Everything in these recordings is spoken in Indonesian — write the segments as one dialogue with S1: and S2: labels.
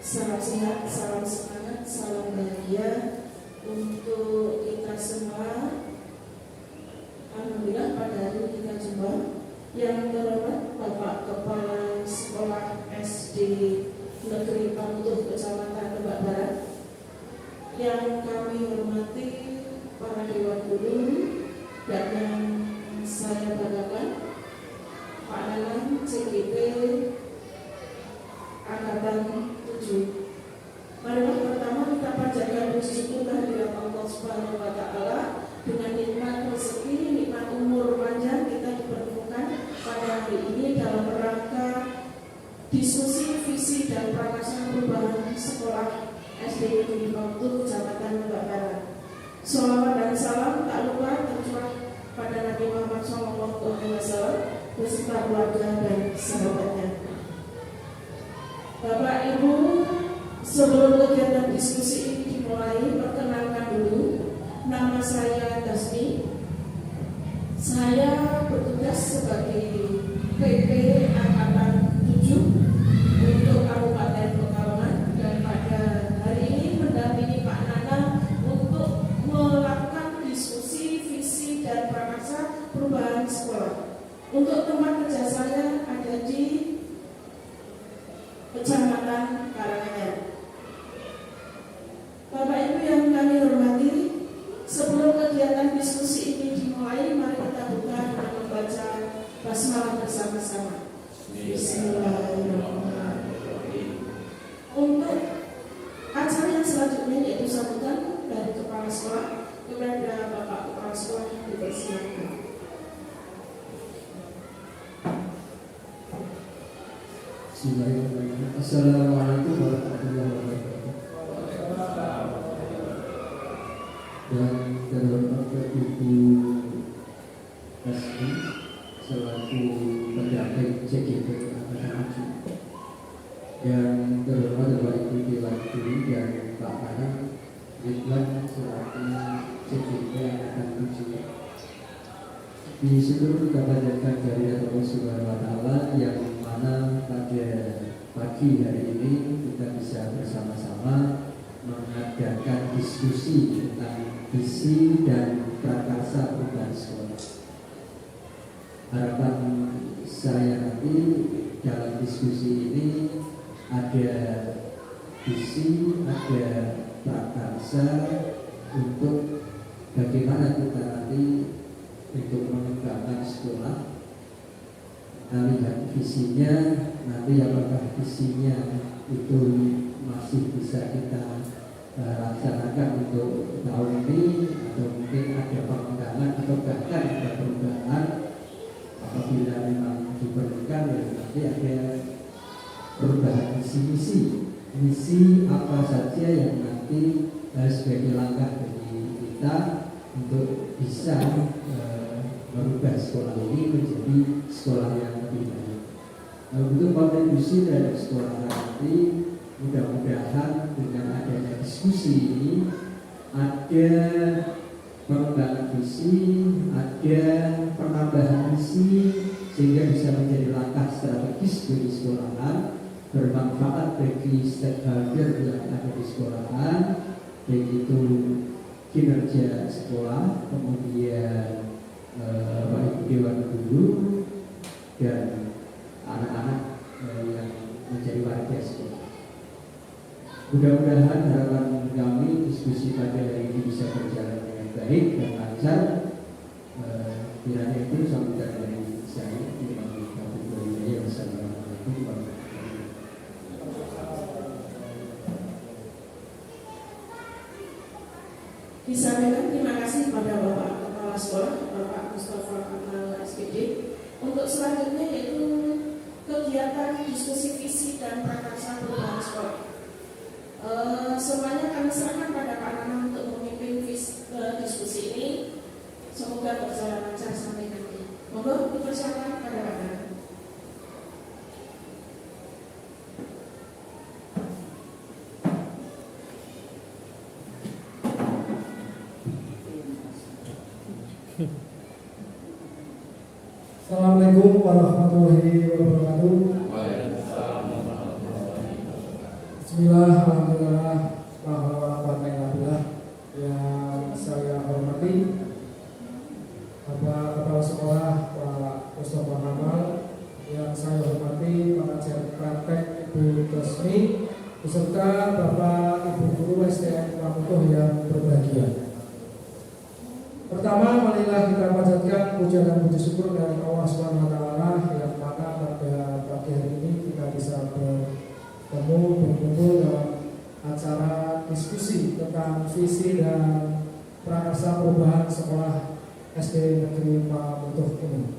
S1: Salam sehat, salam semangat, salam bahagia untuk kita semua. Alhamdulillah pada hari kita jumpa. Yang terhormat Bapak Kepala Sekolah SD Negeri Pamutuh Kecamatan Lebak Barat, yang kami hormati para dewan guru dan yang saya banggakan Pak Nanang CGP Angkatan 7. Marilah pertama kita panjatkan puji syukur kehadirat Allah Subhanahu wa Ta'ala dengan nikmat rezeki, nikmat umur panjang kita dipertemukan pada hari ini dalam rangka diskusi visi dan prakarsa perubahan sekolah SD Negeri Pamutuh Kecamatan Lebak Barat. Sholawat dan salam tak lupa tercurah pada Nabi Muhammad SAW beserta keluarga dan sahabatnya. Bapak Ibu, sebelum kegiatan diskusi ini dimulai, perkenalkan dulu, nama saya Dasmi. Saya bertugas sebagai PP Angkatan 7 untuk Kabupaten Pekalongan, dan pada hari ini mendampingi Pak Nana untuk melakukan diskusi visi dan prakarsa perubahan sekolah. Untuk tempat kerja saya ada di Kecamatan Karanganyar. Bapak Ibu yang kami hormati, sebelum kegiatan diskusi ini dimulai, mari kita buka dengan membaca basmalah bersama-sama. Bismillahirrahmanirrahim. Untuk acara yang selanjutnya yaitu sambutan dari Kepala Sekolah kepada Bapak Kepala Sekolah, dipersilakan.
S2: Bismillahirrahmanirrahim. Assalamualaikum warahmatullahi wabarakatuh. Dan terhormat Ibu Asmi selaku pendamping CGP Angkatan 7. Yang terhormat Bapak Ibu Dewan Guru dan Pak Nanang Ridwan selaku CGP Angkatan 7. Di seluruh kebanyakan dari Allah Subhanahu wa Ta'ala yang mana pada pagi hari ini kita bisa bersama-sama mengadakan diskusi tentang visi dan prakarsa perubahan sekolah. Harapan saya nanti dalam diskusi ini ada visi, ada prakarsa untuk bagaimana kita nanti untuk mengembangkan sekolah. Kita lihat visinya, nanti apakah visinya itu masih bisa kita laksanakan untuk tahun ini, atau mungkin ada pengembangan atau bahkan ada perubahan apabila memang diperlukan. Ya nanti ada perubahan misi apa saja yang nanti sebagai langkah bagi kita untuk bisa merubah sekolah ini menjadi sekolah yang lebih baik. Untuk kontribusi dari sekolah nanti, mudah-mudahan dengan adanya diskusi ini ada pengembangan visi, ada penambahan misi, sehingga bisa menjadi langkah strategis bagi sekolahan, bermanfaat bagi stakeholder yang ada di sekolahan, baik itu kinerja sekolah, kemudian Bapak Ibu Dewan Guru dan anak-anak yang menjadi warga sekolah. Mudah-mudahan harapan kami diskusi pada hari ini bisa berjalan dengan baik dan lancar. Kiranya itu sambutan dari saya. Terima kasih. Wassalamualaikum warahmatullahi wabarakatuh.
S1: Disampaikan terima kasih kepada Bapak Kepala Sekolah, Bapak Mustafa Kamal SPD. Untuk selanjutnya yaitu kegiatan diskusi visi dan prakarsa perubahan sekolah. Semuanya kami serahkan pada Pak Nanang untuk memimpin diskusi ini. Semoga berjalan lancar sampai nanti. Monggo dipersilakan pada Pak Nanang.
S3: Assalamualaikum warahmatullahi wabarakatuh. Bismillah, alhamdulillah, bahwa Alhamdulillah yang saya hormati Bapak Kepala Sekolah Pak Mustafa Kamal, yang saya hormati pengajar praktek Ibu Tosmi, beserta Bapak Ibu Guru SDN Pramuto yang berbahagia. Pertama, marilah kita panjatkan puja dan puji syukur dari Allah SWT yang mana pada pagi hari ini kita bisa berkumpul dalam acara diskusi tentang visi dan prakarsa perubahan sekolah SD Negeri Pramuto ini.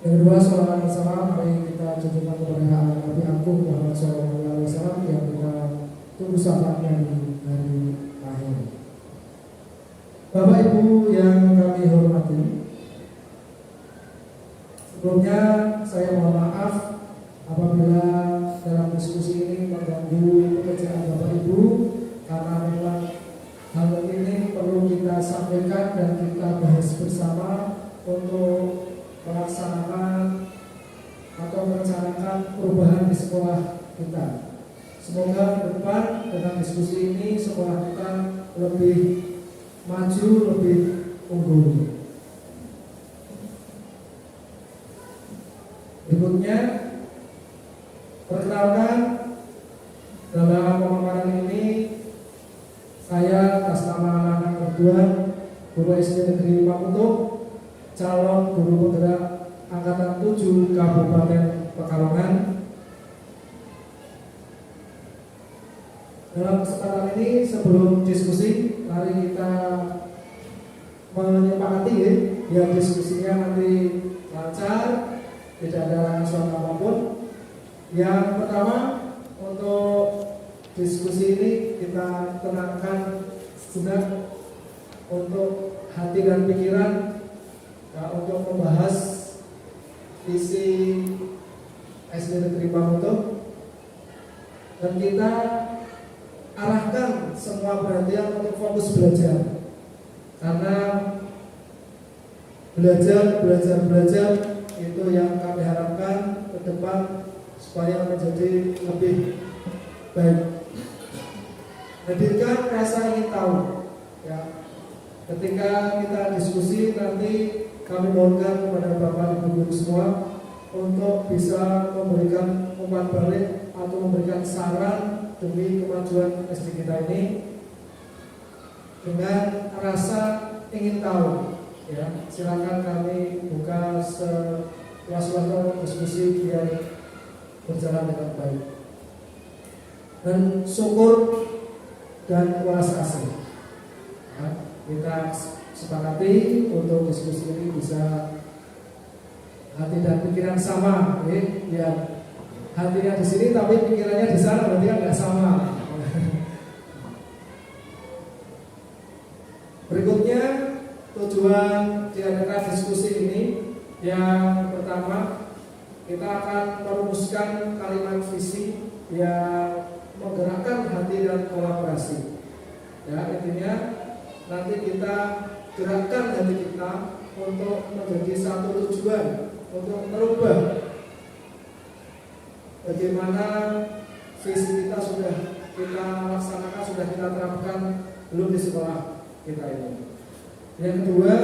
S3: Yang kedua, salawat dan salam mari kita junjungkan kepada Nabi Agung Muhammad SAW yang kita tunggu syafaatnya di hari akhir. Bapak Ibu yang kami hormati, sebelumnya saya mohon maaf apabila dalam diskusi ini mengganggu pekerjaan Bapak Ibu, karena memang hal ini perlu kita sampaikan dan kita bahas bersama untuk melaksanakan atau merencanakan perubahan di sekolah kita. Semoga ke depan dengan diskusi ini sekolah kita lebih maju, lebih unggul. Berikutnya, perkenalkan dalam pemaparan ini saya atas nama anak Erdogan, Guru SD Negeri Pramuto, calon guru penggerak Angkatan 7 Kabupaten Pekalongan. Dalam kesempatan ini sebelum diskusi, mari kita menyepakati ya, biar diskusinya nanti lancar, tidak ada suara apapun. Yang pertama, untuk diskusi ini kita tenangkan sejenak untuk hati dan pikiran untuk membahas visi SD Negeri Pramuto, dan kita arahkan semua perhatian untuk fokus belajar, karena belajar itu yang kami harapkan ke depan supaya menjadi lebih baik. Hadirkan rasa ingin tahu ya. Ketika kita diskusi nanti kami mohonkan kepada Bapak Ibu Guru semua untuk bisa memberikan umpan balik atau memberikan saran demi kemajuan SD kita ini dengan rasa ingin tahu ya. Silakan kami buka seluas-luasnya diskusi biar berjalan dengan baik, dan syukur dan welas asih ya. Kita sepakati untuk diskusi ini bisa hati dan pikiran sama ya. Hatinya di sini tapi pikirannya di sana, berarti kan nggak sama. Berikutnya, tujuan diadakan diskusi ini yang pertama, kita akan merumuskan kalimat visi yang menggerakkan hati dan kolaborasi. Ya, intinya nanti kita gerakkan hati kita untuk menjadi satu tujuan, untuk merubah bagaimana visi kita sudah kita laksanakan, sudah kita terapkan belum di sekolah kita ini. Yang kedua,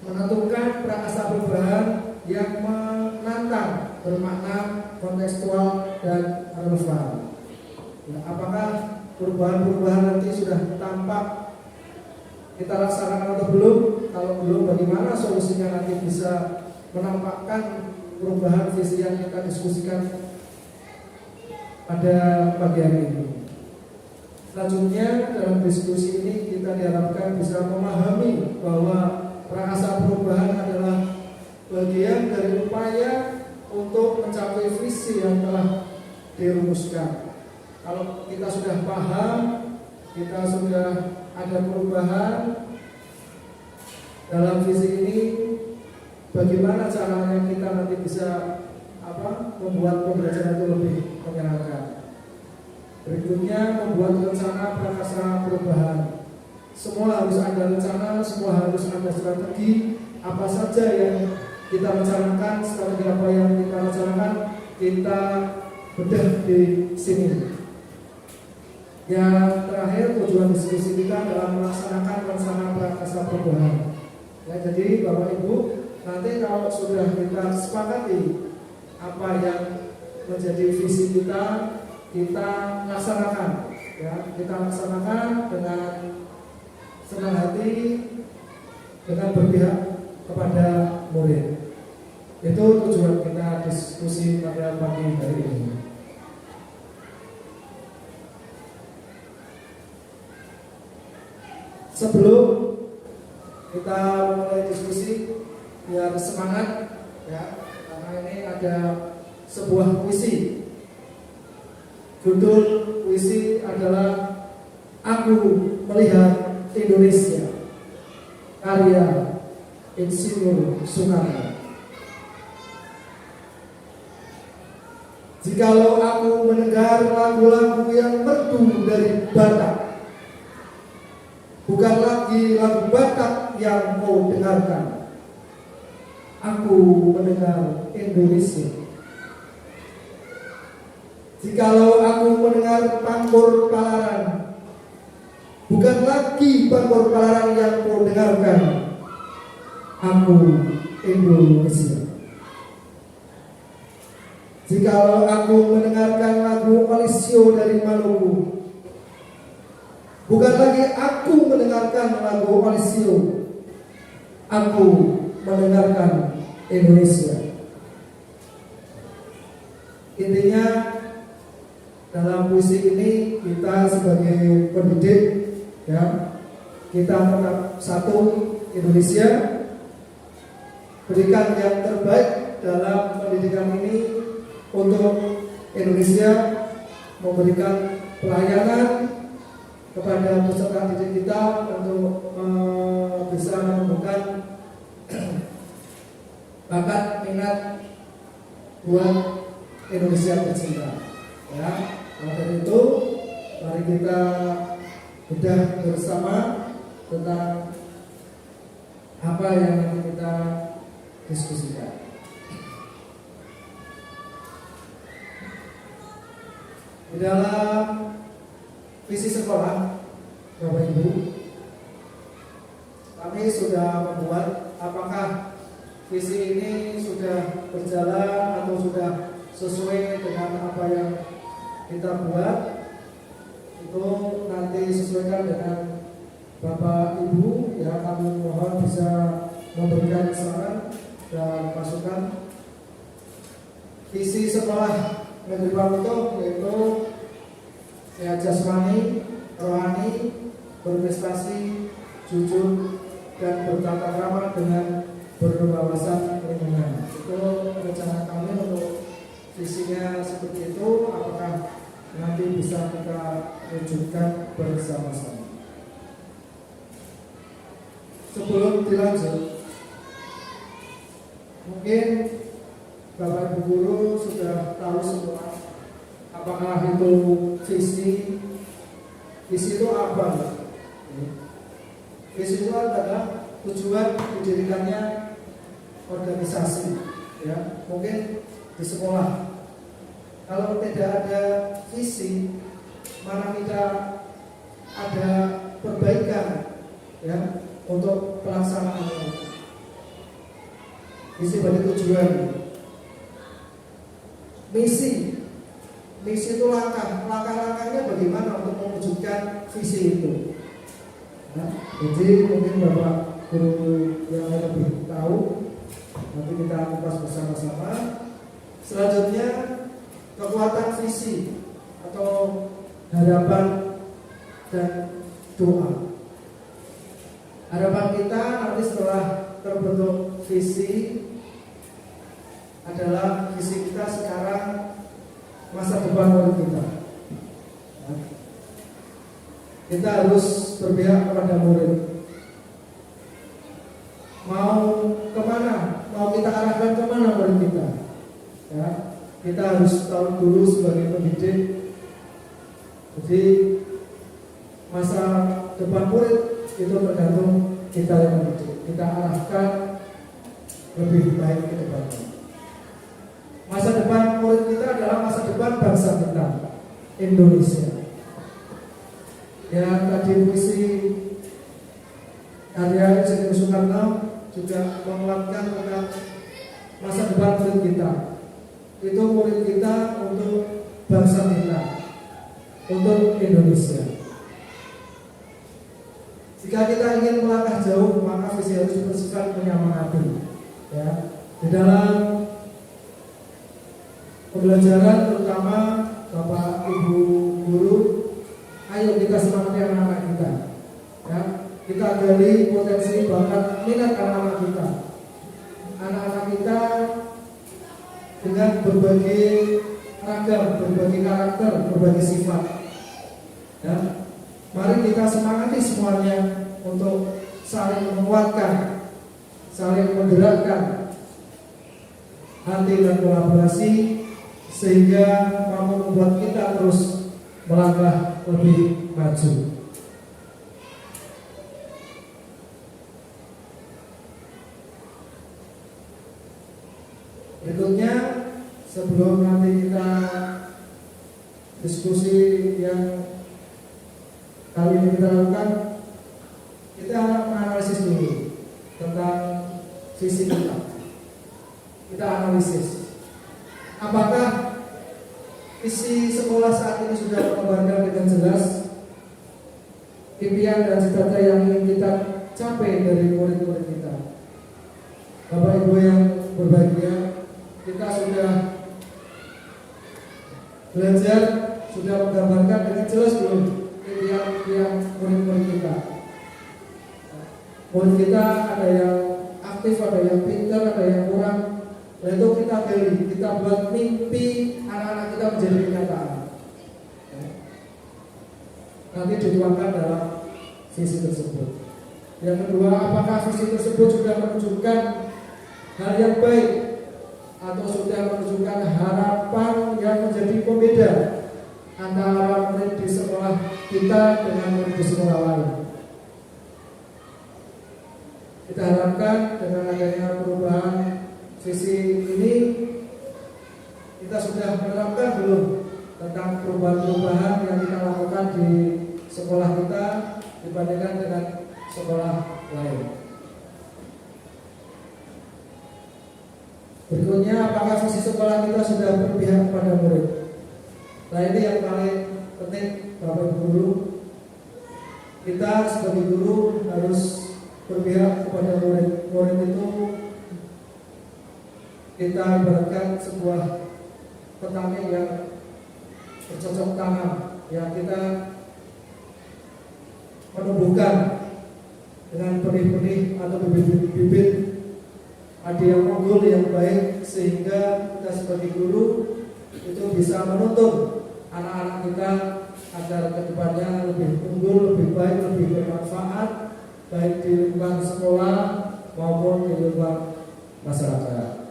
S3: menentukan prakarsa perubahan yang menantang, bermakna kontekstual dan relevan. Ya, apakah perubahan-perubahan nanti sudah tampak kita laksanakan atau belum? Kalau belum, bagaimana solusinya nanti bisa menampakkan perubahan visi yang kita diskusikan pada pagi hari ini. Selanjutnya, dalam diskusi ini kita diharapkan bisa memahami bahwa prakarsa perubahan adalah bagian dari upaya untuk mencapai visi yang telah dirumuskan. Kalau kita sudah paham, kita sudah ada perubahan dalam visi ini, bagaimana caranya kita nanti bisa membuat pembelajaran itu lebih menyenangkan. Berikutnya, membuat rencana prakarsa perubahan. Semua harus ada rencana, semua harus ada strategi. Apa saja yang kita rencanakan, strategi apa yang kita rencanakan, kita bedah di sini. Yang terakhir, tujuan diskusi kita adalah melaksanakan rencana prakarsa perubahan. Ya, jadi Bapak Ibu, nanti kalau sudah kita sepakati apa yang menjadi visi kita laksanakan. Ya, kita laksanakan dengan senang hati, dengan berpihak kepada murid. Itu tujuan kita diskusi pada pagi hari ini. Sebelum kita mulai diskusi, biar semangat ya, karena ini ada sebuah puisi. Judul puisi adalah Aku Melihat Indonesia, karya Insinyur Soekarno. Jikalau aku mendengar lagu-lagu yang merdu dari Batak, bukan lagi lagu Batak yang kau dengarkan, aku mendengar Indonesia. Jikalau aku mendengar Pangkor Palaran, bukan lagi Pangkor Palaran yang kau dengarkan, aku Indonesia. Jikalau aku mendengarkan lagu Alisio dari Maluku, bukan lagi aku mendengarkan lagu Alisio, aku mendengarkan Indonesia. Intinya dalam puisi ini kita sebagai pendidik ya, kita tetap satu Indonesia, berikan yang terbaik dalam pendidikan ini untuk Indonesia, memberikan pelayanan kepada peserta didik kita untuk bisa menemukan bakat minat buat Indonesia tercinta. Ya, oleh itu mari kita bedah bersama tentang apa yang nanti kita diskusikan. Di dalam visi sekolah, Bapak Ibu, kami sudah membuat. Apakah visi ini sudah berjalan atau sudah sesuai dengan apa yang kita buat? Itu nanti sesuaikan dengan Bapak Ibu ya. Kami mohon bisa memberikan saran dan masukan. Visi sekolah Negeri Pamito yaitu sehat jasmani, rohani, berprestasi, jujur, dan bertata krama dengan berwawasan lingkungan. Itu rencana kami untuk visinya seperti itu. Apakah nanti bisa kita wujudkan bersama-sama? Sebelum dilanjut, mungkin Bapak Ibu guru sudah tahu semua apakah itu visi itu apa? Visi itu adalah tujuan didirikannya organisasi ya. Mungkin di sekolah kalau tidak ada visi, mana kita ada perbaikan ya untuk pelaksanaannya. Visi bagi tujuan. Misi itu langkah-langkahnya bagaimana untuk mewujudkan visi itu. Nah, jadi mungkin Bapak guru yang lebih tahu, nanti kita kupas bersama-sama. Selanjutnya kekuatan visi atau harapan dan doa. Harapan kita nanti setelah terbentuk visi adalah visi kita sekarang, masa depan murid kita. Kita harus berpihak kepada murid. Mau kemana? Mau kita arahkan kemana murid kita? Ya, kita harus tahu dulu sebagai pendidik. Jadi masa depan murid itu tergantung kita yang mendidik. Kita arahkan lebih baik ke depannya. Masa depan murid kita adalah masa depan bangsa kita, Indonesia. Yang tadi puisi karya Insinyur Soekarno juga menguatkan tentang masa depan murid kita. Itu murid kita untuk bangsa kita, untuk Indonesia. Jika kita ingin melangkah jauh, maka visi harus bersifat menyemangati. Ya, di dalam pembelajaran terutama Bapak Ibu guru, ayo kita semangati anak-anak kita. Ya, kita gali potensi bakat minat anak-anak kita. Anak-anak kita dengan berbagai ragam, berbagai karakter, berbagai sifat. Ya, mari kita semangati semuanya untuk saling menguatkan, saling menggerakkan hati dan kolaborasi sehingga mampu membuat kita terus melangkah lebih maju. Berikutnya, sebelum nanti kita diskusi yang kali ini kita lakukan, kita menganalisis dulu tentang visi kita. Kita analisis apakah visi sekolah saat ini sudah menggambarkan dengan jelas impian dan cita-cita yang ingin kita capai dari murid-murid kita. Bapak Ibu yang berbahagia, kita sudah belajar, sudah menggambarkan dengan jelas belum impian murid-murid kita. Murid kita ada yang aktif, ada yang pintar, ada yang kurang. Dan itu kita gali, kita buat mimpi anak-anak kita menjadi kenyataan. Nanti dituangkan dalam visi tersebut. Yang kedua, apakah visi tersebut sudah menunjukkan hal yang baik atau sudah menunjukkan harapan yang menjadi pembeda antara murid di sekolah kita dengan murid di sekolah lain. Kita harapkan dengan adanya perubahan visi ini, kita sudah menerapkan belum tentang perubahan-perubahan yang kita lakukan di sekolah kita dibandingkan dengan sekolah lain. Berikutnya, apakah visi sekolah kita sudah berpihak kepada murid? Nah, ini yang paling penting, Bapak Ibu guru. Kita sebagai guru harus berpihak kepada murid. Murid itu kita ibaratkan sebuah petani yang bercocok tanam, yang kita menumbuhkan dengan benih-benih atau bibit-bibit ada yang unggul, yang baik, sehingga kita sebagai guru itu bisa menuntun anak-anak kita agar kedepannya lebih unggul, lebih baik, lebih bermanfaat, baik di lingkungan sekolah maupun di lingkungan masyarakat.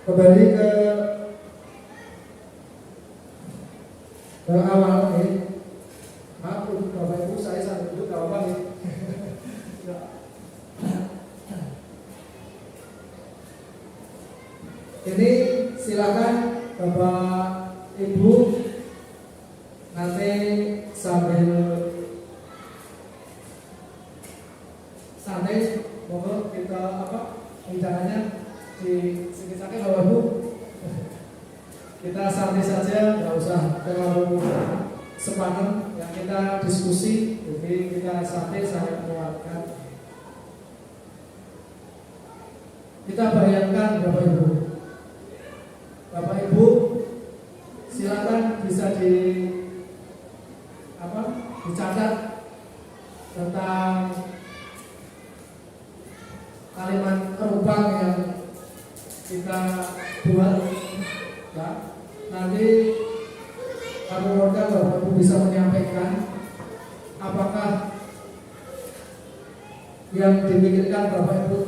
S3: Kembali ke awal ini, maaf Bapak Ibu, saya sambil duduk gak apa-apa nih. Ini silakan Bapak Ibu nanti sambil santai, mohon kita bicaranya sedikit-sedikit Bapak Ibu. Kita santai saja, nggak usah terlalu sepadan. Yang kita diskusi, jadi kita santai, saya menguatkan. Kita bayangkan Bapak Ibu. Bapak Ibu, silakan bisa dicatat tentang kalimat kerubang yang kita buat. Ya, nanti kami mohonkan Bapak Ibu bisa menyampaikan apakah yang dipikirkan Bapak Ibu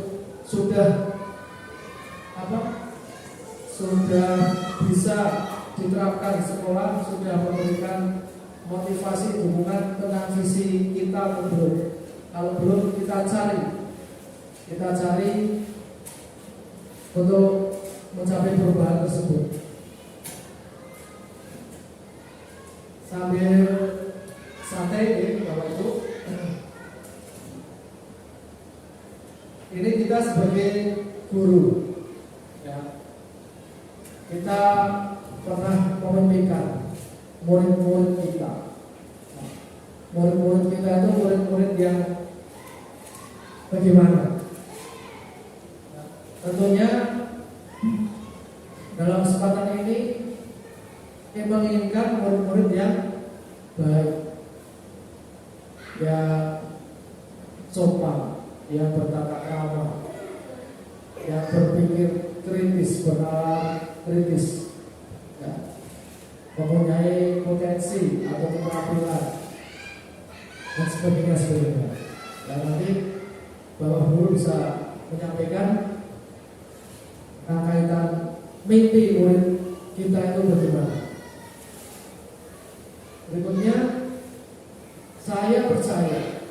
S3: sudah bisa diterapkan di sekolah, sudah memberikan motivasi hubungan tentang visi kita atau belum. Kalau belum, kita cari untuk mencapai perubahan tersebut. Sambil santai ini Bapak Ibu, ini kita sebagai guru, ya, kita pernah memimpikan murid-murid kita. Murid-murid kita itu murid-murid yang bagaimana? Tentunya dalam kesempatan ini kita menginginkan murid-murid yang baik, yang sopan, yang bertata krama, yang berpikir kritis, bernalar kritis, ya, mempunyai potensi atau keterampilan dan sebagainya. Dan nanti Bapak Guru bisa menyampaikan kaitan mimpi murid kita itu bagaimana. Berikutnya, saya percaya.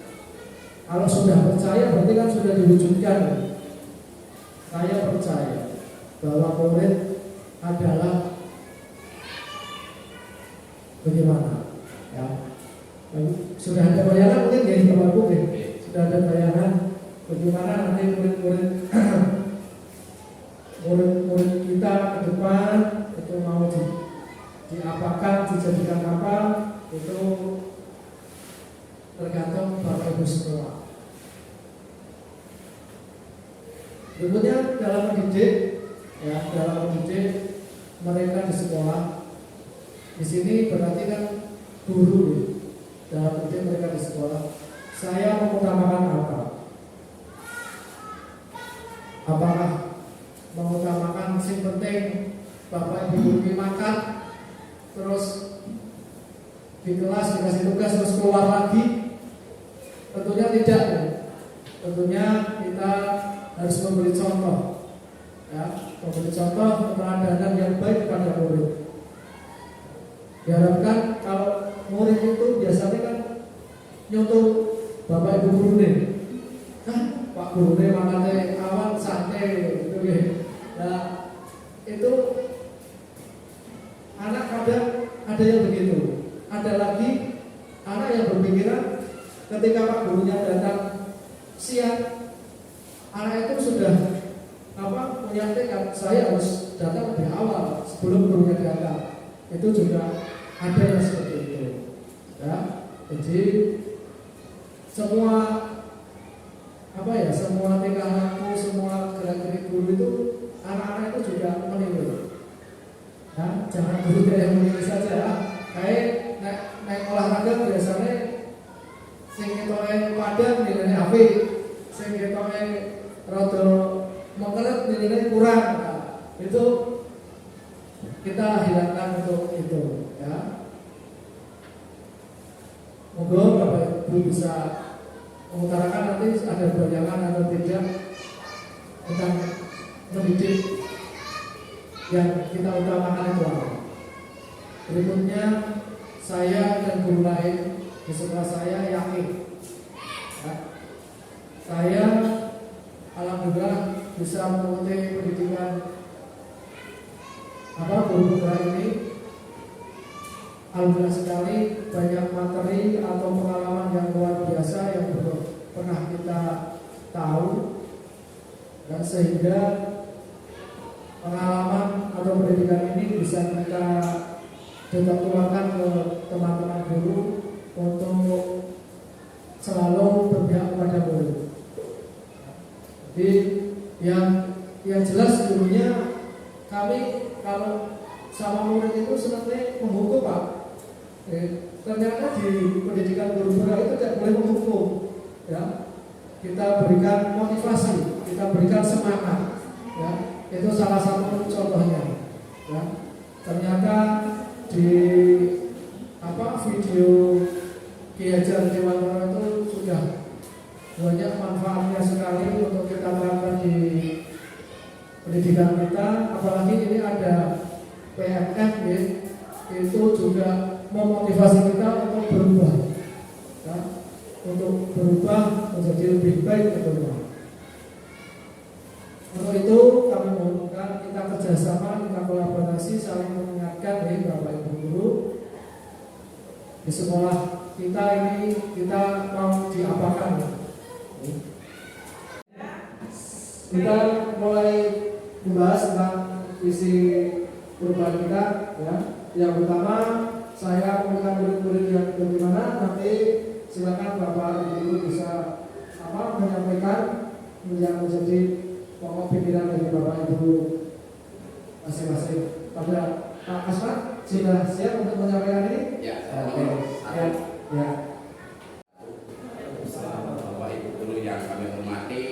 S3: Kalau sudah percaya berarti kan sudah diwujudkan. Saya percaya bahwa murid adalah bagaimana, ya. Sudah ada bayangan mungkin ya Bapak Ibu, sudah ada bayangan bagaimana nanti murid kita ke depan itu mau diapakan, dijadikan apa, itu tergantung Bapak Ibu semua. Berikutnya dalam mendidik, ya, dalam mendidik mereka di sekolah. Di sini berarti kan guru, ya. Dalam mendidik mereka di sekolah, saya mengutamakan apa? Apakah mengutamakan yang penting Bapak Ibu guru makan, terus di kelas dikasih tugas terus keluar lagi? Tentunya tidak, ya. Tentunya kita harus memberi contoh, ya, memberi contoh keteladanan yang baik kepada murid. Diharapkan kalau murid itu biasanya kan nyontoh Bapak Ibu guru nih, Pak guru nih makanya awal santai gitu ya. Nah, itu anak kadang ada yang begitu. Ada lagi anak yang berpikiran ketika Pak gurunya datang siang, anak itu sudah punya tekad, saya harus datang lebih awal sebelum gurunya datang. Itu juga ada yang seperti itu, ya. Jadi semua semua tingkah laku, semua gerak-gerik guru itu anak-anak itu juga meniru. Ya, jangan guru yang meniru saja, ya. Kayak naik olahraga biasanya sing ketone padan nilainya apik, sing ketone rada mengkeret nilainya kurang. Nah, itu kita hilangkan untuk itu, ya. Moga Bapak Ibu bisa mengutarakan nanti ada bayangan atau tidak tentang mendidik yang kita utamakan itu apa. Berikutnya, saya dan guru lain di sekolah saya yakin, ya, saya alhamdulillah bisa mengikuti pendidikan guru ini. Alhamdulillah sekali banyak materi atau pengalaman yang luar biasa yang belum pernah kita tahu, dan sehingga pengalaman atau pendidikan ini bisa kita tularkan ke teman-teman guru untuk selalu berpihak kepada murid. Jadi yang jelas gurunya, kami kalau sama murid itu sebenarnya menghukum, Pak. Ternyata di pendidikan guru itu tidak boleh menghukum, ya. Kita berikan motivasi, kita berikan semangat, ya. Itu salah satu contohnya, ya. Ternyata di video Ki Hajar Dewantara itu sudah banyak manfaatnya sekali untuk kita terapkan di pendidikan kita. Apalagi ini ada PMF, ya, itu juga memotivasi kita untuk berubah, ya, untuk berubah menjadi lebih baik ke depan. Untuk itu kami kerjasama, kita kolaborasi, saling mengingatkan ya Bapak Ibu guru. Di sekolah kita ini kita mau diapakan ya? Kita mulai membahas tentang visi perubahan kita ya. Yang pertama saya meminta murid-murid yang bagaimana, nanti silakan Bapak Ibu guru bisa menyampaikan yang menjadi pokok pikiran dari Bapak Ibu masing-masing. Pada Pak Asmat sudah siap untuk menyampaikan ini?
S4: Ya,
S3: Ya.
S4: Bapak Ibu guru yang kami hormati,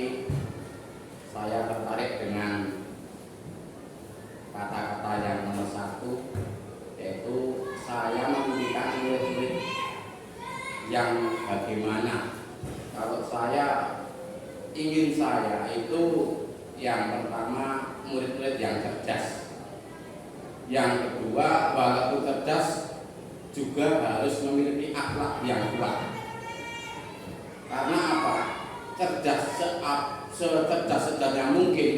S4: saya tertarik dengan kata-kata yang nomor 1, yaitu saya mendidik murid-murid yang bagaimana. Kalau saya ingin saya itu yang pertama murid-murid yang cerdas. Yang kedua, walaupun cerdas juga harus memiliki akhlak yang kuat. Karena apa? Cerdas secerdas-cerdasnya mungkin,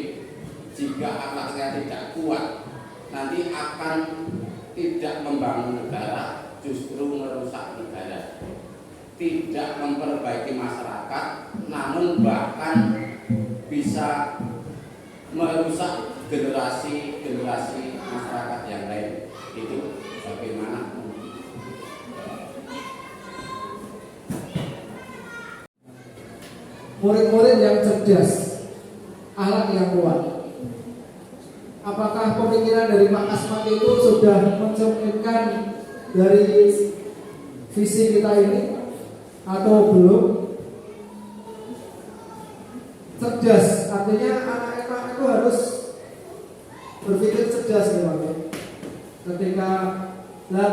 S4: jika akhlaknya tidak kuat, nanti akan tidak membangun negara, justru merusak negara. Tidak memperbaiki masyarakat, namun bahkan bisa merusak generasi masyarakat yang lain. Itu bagaimana?
S3: Murid-murid yang cerdas, akhlak yang kuat. Apakah pemikiran dari Pak Asmat itu sudah mencerminkan dari visi kita ini atau belum? Cerdas artinya anak-anak itu harus berpikir cerdas ya Pak. Ketika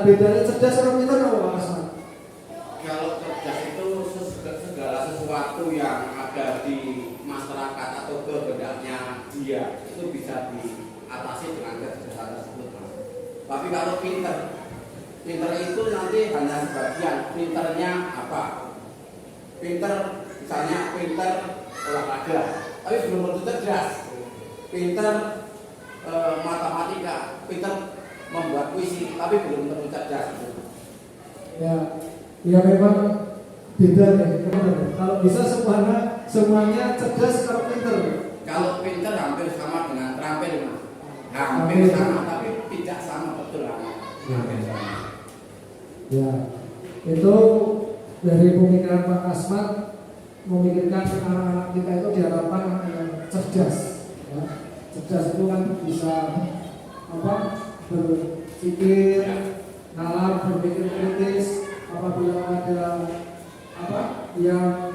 S3: bedanya cerdas sama pintar apa Pak Asmat?
S4: Kalau cerdas itu segala sesuatu yang ada di masyarakat atau kehendaknya dia itu bisa diatasi dengan kecerdasan tersebut, Mas. Tapi kalau pintar itu nanti hanya sebagian. Pintarnya apa? Pintar misalnya pintar olahraga, tapi belum tentu cerdas. Pintar matematika, pintar membuat puisi, tapi belum tentu cerdas.
S3: Ya memang beda ya. Kalau bisa semuanya cerdas kalau pintar.
S4: Kalau pintar hampir sama dengan terampil, Mas. Hampir sama, tapi tidak sama betul. Hampir sama.
S3: Ya, itu dari pemikiran Pak Asmat, memikirkan anak-anak kita itu diharapkan anak yang cerdas. Ya. Cerdas itu kan bisa berpikir, nalar, berpikir kritis. Apabila ada yang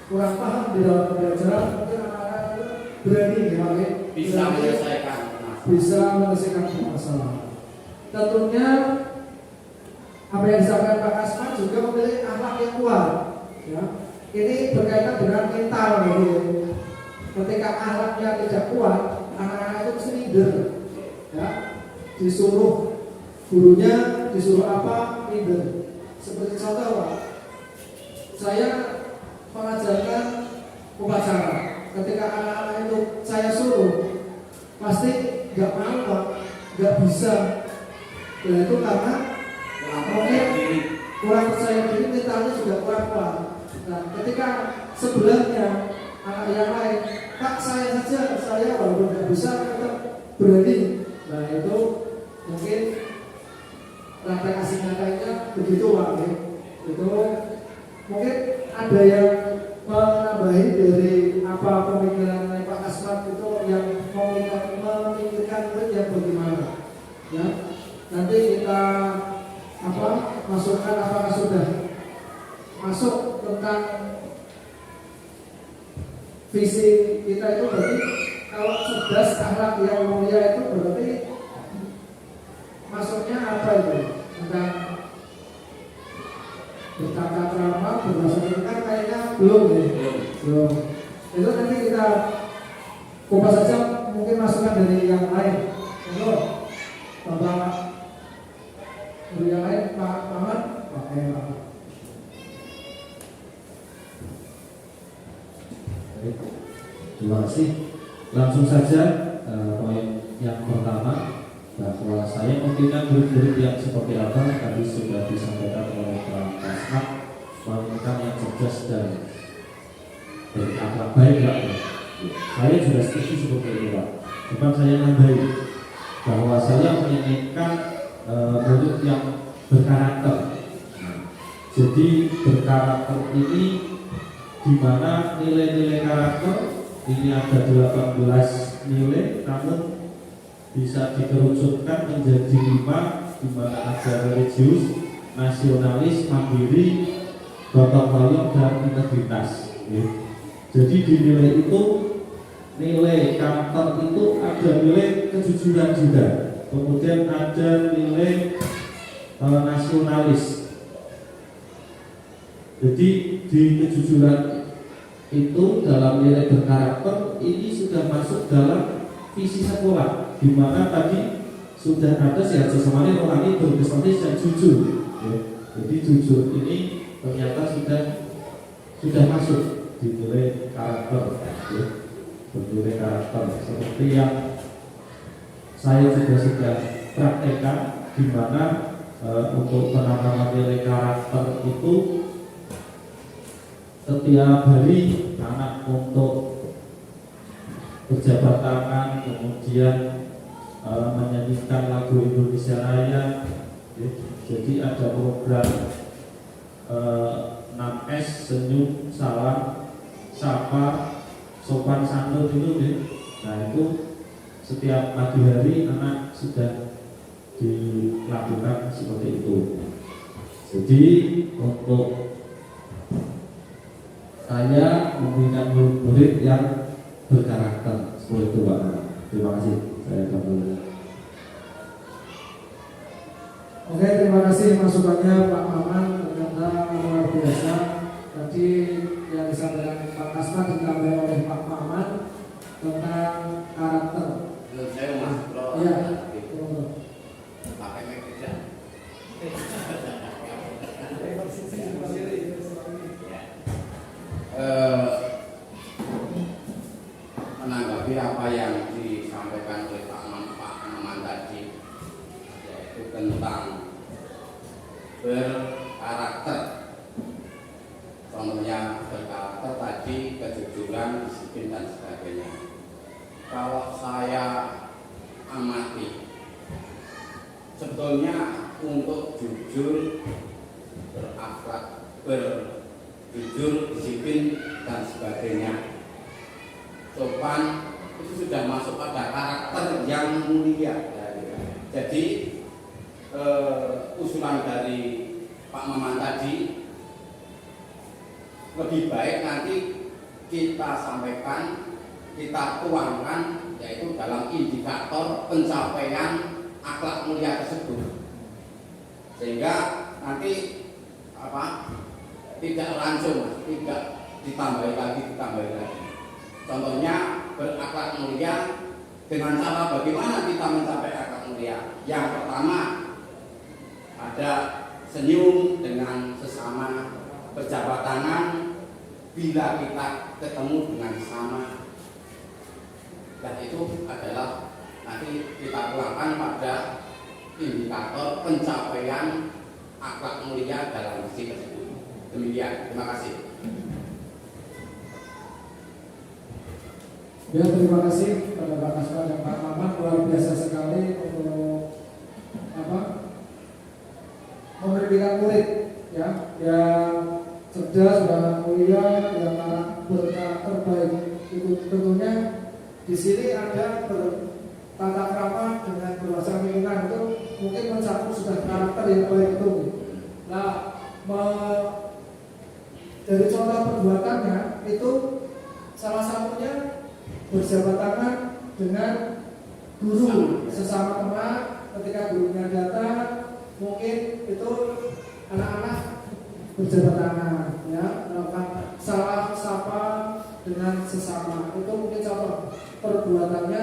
S3: kurang paham di dalam pembelajaran, mungkin anak-anak itu berani ya,
S4: bisa menyelesaikan
S3: masalah. Tentunya apa yang disampaikan Pak Asmat juga memiliki akhlak yang kuat. Ya. Ini berkaitan dengan mental gitu. Ketika akhlaknya tidak kuat, anak-anak itu mesti minder. Ya. Disuruh gurunya disuruh apa, minder. Seperti contoh Pak, saya mengajarkan upacara. Ketika anak-anak itu saya suruh, pasti nggak mau Pak, nggak bisa. Ya itu karena mungkin kurang percaya diri, mentalnya juga kurang kuat. Nah, ketika sebelahnya anak yang lain, Pak saya saja, saya walaupun nggak bisa tetap berani. Nah itu mungkin praktek asing nyatanya begitu Pak. Itu mungkin ada yang menambahi dari apa pemikiran Pak Asmat itu yang memikirkan murid yang bagaimana. Ya, nanti kita masukkan apakah sudah masuk tentang visi kita itu berarti kalau cerdas akhlak yang mulia itu berarti masuknya apa itu? Tentang bertata krama, berbahasa kan kayaknya belum ya? Belum. Itu nanti kita kupas saja, mungkin masukan dari yang lain. Bapak dari yang lain, Pak Ahmad, Pak.
S2: Terima kasih. Langsung saja
S5: poin yang pertama, bahwa saya membina murid-murid yang seperti apa tadi sudah disampaikan oleh Pak Kasmat, menginginkan yang cerdas dan berakhlak baik Pak. Saya juga setuju seperti itu Pak. Cuman saya nambahi bahwa saya menginginkan murid yang berkarakter. Jadi berkarakter ini di mana nilai-nilai karakter ini ada 18 nilai, namun bisa dikerucutkan menjadi 5, di mana ada religius, nasionalis, mandiri, gotong royong dan integritas. Jadi di nilai itu, nilai karakter itu ada nilai kejujuran juga, kemudian ada nilai nasionalis. Jadi di kejujuran itu dalam nilai berkarakter ini sudah masuk dalam visi sekolah, di mana tadi sudah ada sehat sesamanya rohani berprestasi dan jujur. Jadi jujur ini ternyata sudah masuk di nilai karakter, bernilai karakter. Seperti yang saya juga sudah praktekkan, di mana untuk penanaman nilai karakter itu setiap hari anak untuk berjabat tangan, kemudian menyanyikan lagu Indonesia Raya. Jadi ada program 6S, senyum, salam, sapa, sopan santun itu. Nah itu setiap pagi hari anak sudah dilakukan seperti itu. Jadi untuk saya membina murid yang berkarakter seperti itu Pak. Terima kasih. Saya kembali.
S3: Oke, terima kasih masukannya Pak Maman, ternyata luar biasa. Tadi yang disampaikan Pak Kasman ditambah oleh Pak Maman tentang karakter.
S4: Saya Mas Bro.
S3: Iya.
S4: Pakai meja. Menanggapi apa yang disampaikan oleh Pak Maman tadi, yaitu tentang berkarakter. Contohnya berkarakter tadi, kejujuran, disiplin dan sebagainya. Kalau saya amati, sebetulnya untuk jujur, berakhlak, jujur, disiplin dan sebagainya, sopan, itu sudah masuk pada karakter yang mulia. Jadi usulan dari Pak Maman tadi lebih baik nanti kita sampaikan, kita tuangkan, yaitu dalam indikator pencapaian akhlak mulia tersebut, sehingga nanti tidak langsung, tidak ditambah lagi. Contohnya berakhlak mulia dengan cara bagaimana kita mencapai akhlak mulia. Yang pertama ada senyum dengan sesama, berjabat tangan bila kita ketemu dengan sesama. Dan itu adalah nanti kita tuangkan pada indikator pencapaian akhlak mulia dalam visi tersebut. Demikian, terima kasih.
S3: Ya, terima kasih pada Pak Kasman dan Pak Maman, luar biasa sekali untuk memberikan murid ya yang cerdas dan mulia, yang berkarakter baik. Itu tentunya di sini ada bertata krama dengan berbagai lingkungan, itu mungkin mencakup sudah karakter yang baik itu. Nah, dari contoh perbuatannya itu salah satunya berjabat tangan dengan guru sesama teman. Ketika gurunya datang, mungkin itu anak-anak berjabat tangan, ya, melakukan salam sapa dengan sesama. Itu mungkin contoh perbuatannya,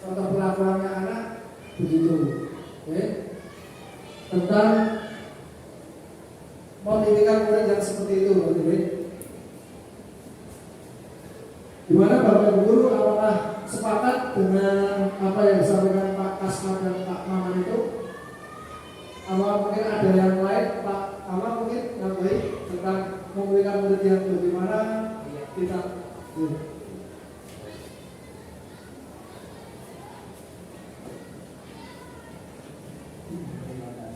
S3: contoh perlakuannya anak begitu. Oke. Tentang mendidikan murid yang seperti itu, di mana Bapak Guru apakah sepakat dengan apa yang disampaikan Pak Kasman dan Pak Maman itu? Apa mungkin ada yang lain, Pak Maman mungkin nambahin tentang memberikan murid yang bagaimana kita?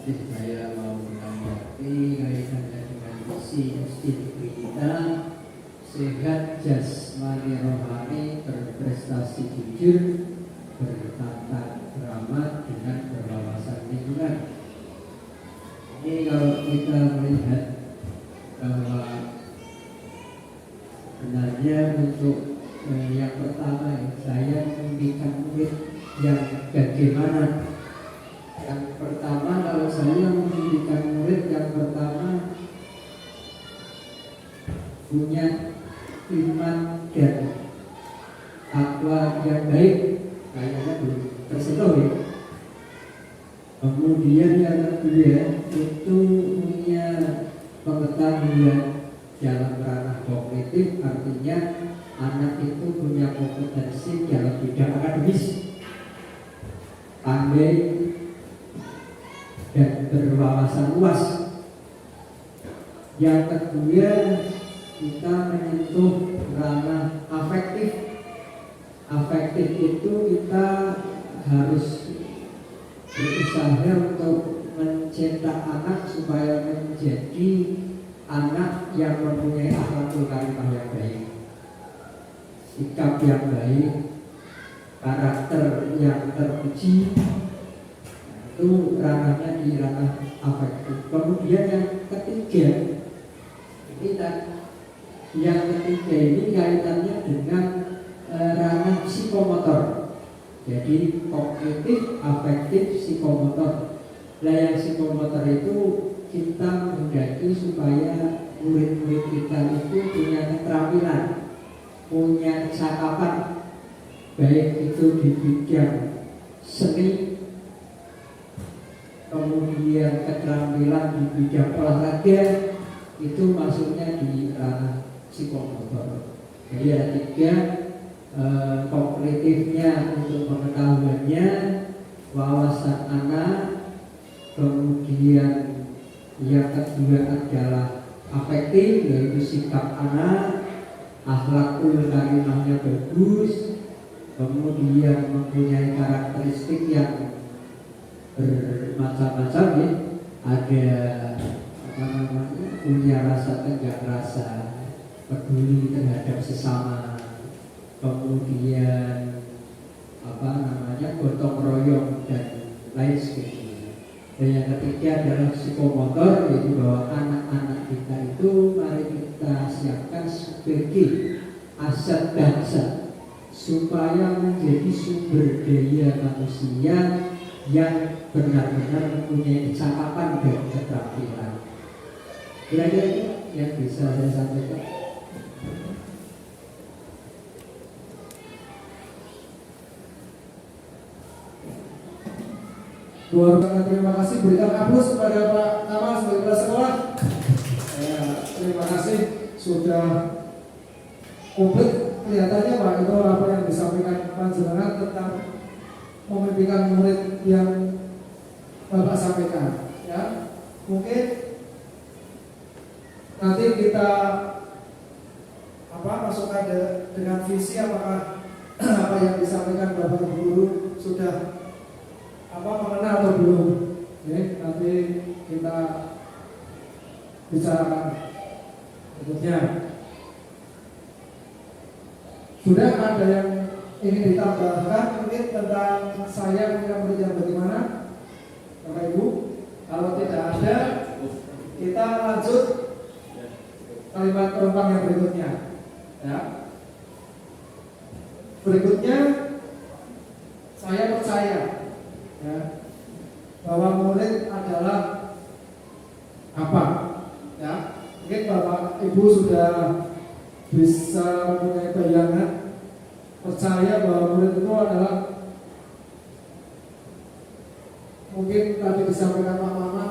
S2: Saya mau menanggapi kaitannya dengan misi institusi kita sehat jasmani rohani, berprestasi jujur, bertata krama dengan berwawasan lingkungan. Ini kalau kita melihat bahwa sebenarnya untuk yang pertama saya memberikan murid yang bagaimana. Yang pertama, kalau saya memberikan murid yang pertama punya iman dan takwa yang baik, kayaknya belum tersentuh ya. Kemudian yang kedua itu punya pengetahuan dalam ranah kognitif, artinya anak itu punya kompetensi dalam bidang akademis, pandai dan berwawasan luas. Yang kedua, kita menyentuh ranah afektif. Afektif itu kita harus berusaha untuk mencetak anak supaya menjadi anak yang mempunyai akhlakul karimah yang baik, sikap yang baik, karakter yang terpuji. Itu ranahnya di ranah afektif. Kemudian yang ketiga, yang ketiga ini kaitannya dengan ranah psikomotor. Jadi kognitif, afektif, psikomotor. Nah yang psikomotor itu kita menghendaki supaya murid-murid kita itu punya keterampilan, punya cakapan, baik itu di bidang seni, kemudian keterampilan di bidang olahraga, itu masuknya di ranah psikomotor. Jadi ada tiga, kognitifnya untuk pengetahuannya, wawasan anak, kemudian yang kedua adalah afektif, yaitu sikap anak, akhlakul karimahnya bagus, kemudian mempunyai karakteristik yang bermacam-macam ya, ada punya rasa tegak rasa, peduli terhadap sesama, kemudian gotong royong dan lain sebagainya. Dan yang ketiga adalah psikomotor, yaitu bahwa anak-anak kita itu mari kita siapkan sebagai aset bangsa supaya menjadi sumber daya manusia yang benar-benar mempunyai kecakapan dan keterampilan. Kira-kira itu yang bisa saya sampaikan.
S3: Luar biasa, terima kasih. Berikan aplaus kepada Pak Kamal sebagai kepala sekolah. Terima kasih sudah komplit kelihatannya Pak, itu apa yang disampaikan panjenengan tentang memimpikan murid yang Bapak sampaikan. Ya, mungkin nanti kita masukkan dengan visi apakah apa yang disampaikan Bapak Ibu Guru sudah mengenal atau belum. Oke, nanti kita bicarakan berikutnya. Sudah ada yang ingin ditambahkan mungkin tentang saya punya murid yang bagaimana, Bapak Ibu? Kalau tidak ada, kita lanjut kalimat penumpang yang berikutnya. Ya. Berikutnya, saya percaya ya, bahwa murid adalah apa? Ya, mungkin Bapak Ibu sudah bisa mempunyai bayangan, percaya bahwa murid itu adalah, mungkin tadi disampaikan Pak Mama,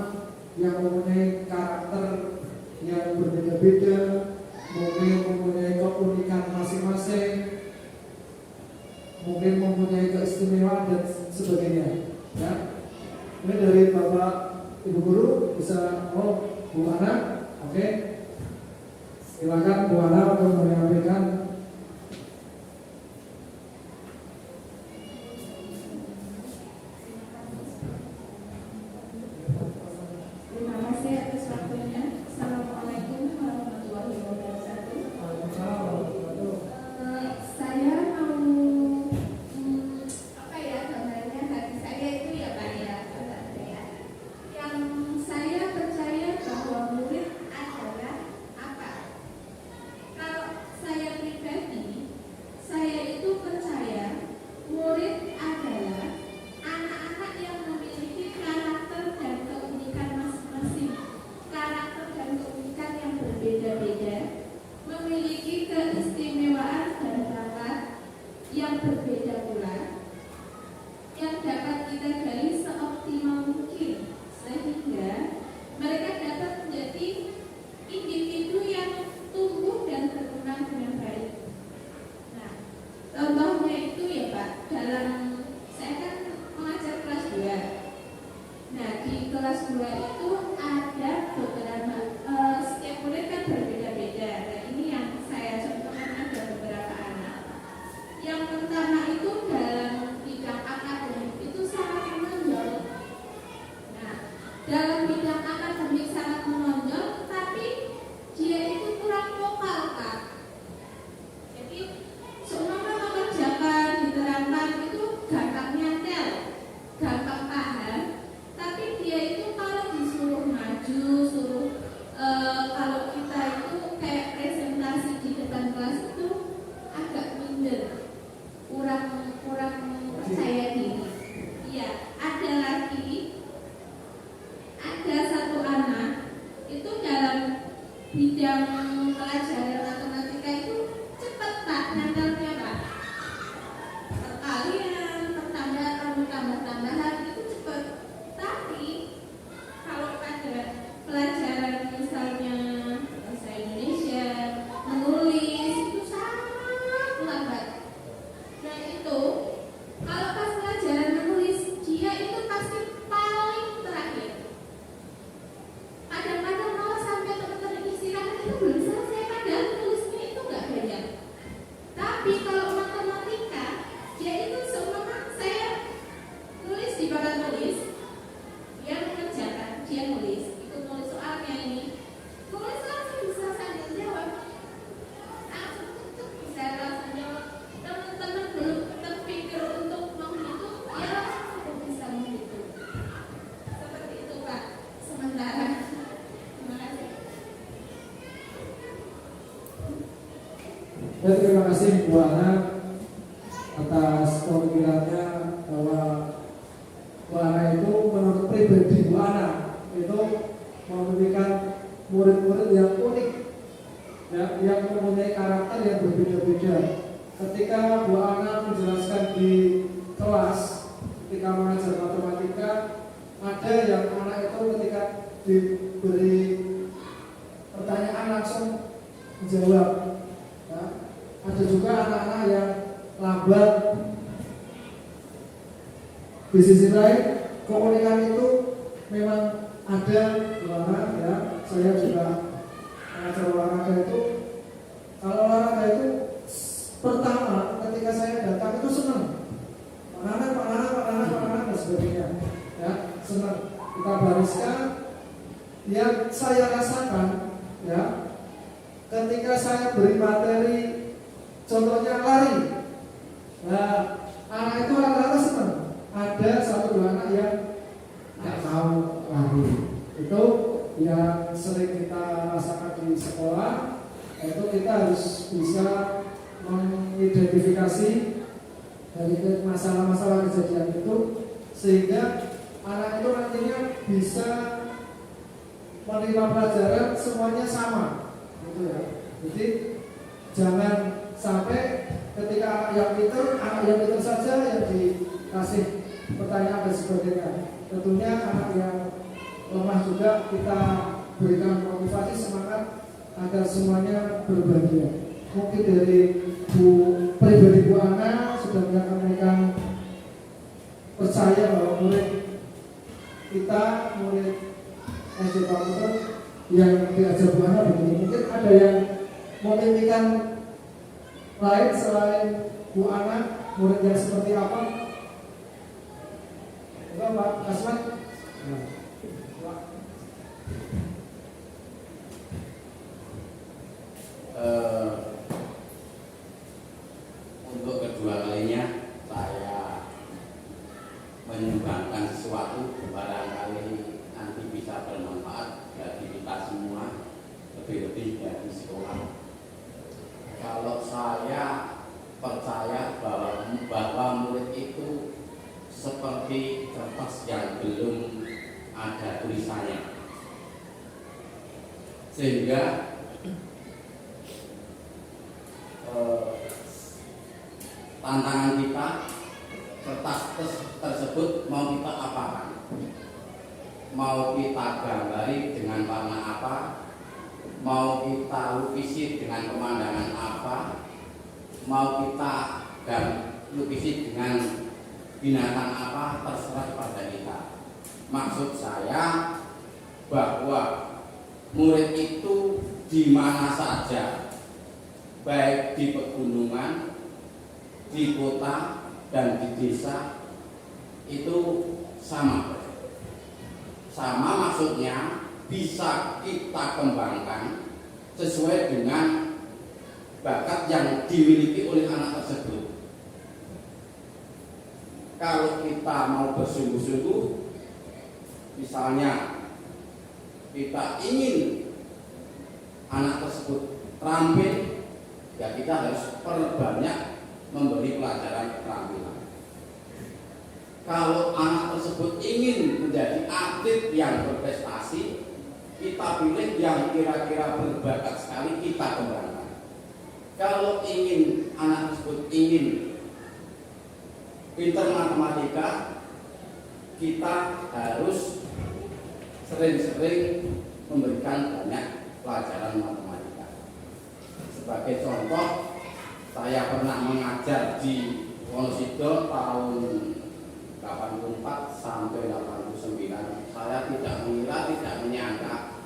S3: yang mempunyai karakter yang berbeda-beda, mungkin mempunyai keunikan masing-masing, mungkin mempunyai keistimewaan dan sebagainya. Ya, ini dari Bapak Ibu Guru bisa, Bu Ana, oke. Silakan Bu Ana untuk menyampaikan.
S1: Terima kasih atas waktunya. Assalamualaikum warahmatullahi wabarakatuh. Saya mau apa ya gambarnya hati saya itu ya Pak ya, yang saya percaya bahwa murid adalah apa? Kalau saya pribadi, saya itu percaya murid adalah anak-anak yang memiliki karakter dan keunikan masing-masing, karakter dan keunikan yang berbeda-beda, memiliki keistimewaan dan bakat yang berbeda pula, yang dapat kita gali seoptimal mungkin, sehingga mereka dapat menjadi individu yang tumbuh dan berkembang dengan baik. Nah, contohnya itu ya Pak, dalam saya kan mengajar kelas 2. Nah, di kelas 2 itu ada beberapa setiap murid kan berbeda-beda. Nah, ini yang saya contohkan ada beberapa anak. Yang pertama itu dalam bidang akademik itu sangat menonjol. Nah, dalam bidang akademik sangat menonjol, tapi dia itu kurang vokal Pak. Jadi seumpama mengerjakan diterangkan itu gampang nyantel, gampang paham, tapi dia itu kalau disuruh maju, suruh kalau kita itu kayak presentasi di depan kelas itu agak minder, kurang percaya diri. Iya, ada lagi, ada satu anak itu dalam bidang pelajaran matematika itu cepat Pak, nyantelnya Pak. Perkalian, tambah-tambahan itu cepat. Tapi kalau pada pelajaran misalnya bahasa Indonesia, menulis itu sangat lambat. Nah itu, kalau pas pelajaran menulis, dia itu pasti paling terakhir. Kadang-kadang malah sampai teman-teman istirahat itu belum selesai, padahal tulisnya itu nggak banyak. Tapi kalau matematika, dia itu seumpama saya nulis di papan tulis, dia mengerjakan, dia nulis, itu nulis soalnya ini, nulis langsung bisa sambil jawab, langsung tutup bisa langsung jawab. Teman-teman belum terpikir untuk menghitung, dia langsung sudah bisa menghitung. Seperti itu Pak, sementara. Terima kasih.
S3: Ya, terima kasih Bu Ana atas pemikirannya bahwa Bu Ana itu menurut pribadi Bu Ana itu memberikan murid-murid yang unik, ya, yang mempunyai karakter yang berbeda-beda. Ketika Bu Ana menjelaskan di kelas, ketika mengajar matematika, ada yang anak itu ketika diberi pertanyaan langsung menjawab. Ya. Ada juga anak-anak yang lambat. Di sisi lain, keunikan itu memang ada di mana, ya. Saya juga mengajar olahraga itu. Kalau olahraga itu pertama ketika saya datang itu senang. Panganan dan sebagainya. Ya, senang. Kita bariskan. Yang saya rasakan, ya, ketika saya beri materi, contohnya lari, nah, anak itu rata-rata senang. Ada satu dua anak yang nggak mau lari. Itu yang sering kita rasakan di sekolah. Itu kita harus bisa mengidentifikasi dari masalah-masalah kejadian itu, sehingga anak itu nantinya bisa menerima pelajaran semuanya sama, gitu ya. Jadi jangan sampai ketika anak yang pintar saja yang dikasih pertanyaan dan sebagainya. Tentunya anak yang lemah juga kita berikan motivasi, semangat agar semuanya berbahagia. Mungkin dari pribadi Bu Ana sudah dan yang mereka percaya bahwa murid kita, murid SD Pamuter yang diajar Buana begini. Mungkin ada yang mau mimpikan lain selain Bu Ana, murid yang seperti apa? Enggak Pak Kasman?
S4: Untuk kedua kalinya saya menyumbangkan sesuatu barangkali nanti bisa bermanfaat bagi kita semua, lebih-lebih dari sekolah. Kalau saya percaya bahwa murid itu seperti kertas yang belum ada tulisannya, sehingga tantangan kita, kertas tersebut mau kita apakan, mau kita gambari dengan warna apa, mau kita lukisi dengan pemandangan apa, mau kita lukisi dengan binatang apa, terserah pada kita. Maksud saya bahwa murid itu di mana saja, baik di pegunungan, di kota, dan di desa, itu sama. Sama maksudnya bisa kita kembangkan sesuai dengan bakat yang dimiliki oleh anak tersebut. Kalau kita mau bersungguh-sungguh, misalnya kita ingin anak tersebut terampil, ya kita harus perbanyak memberi pelajaran keterampilan. Kalau anak tersebut ingin menjadi atlet yang berprestasi, kita pilih yang kira-kira berbakat sekali, kita kembangkan. Kalau ingin anak tersebut ingin pintar matematika, kita harus sering-sering memberikan banyak pelajaran matematika. Sebagai contoh, saya pernah mengajar di Wonosobo tahun 84 sampai 89. Saya tidak mengira, tidak menyangka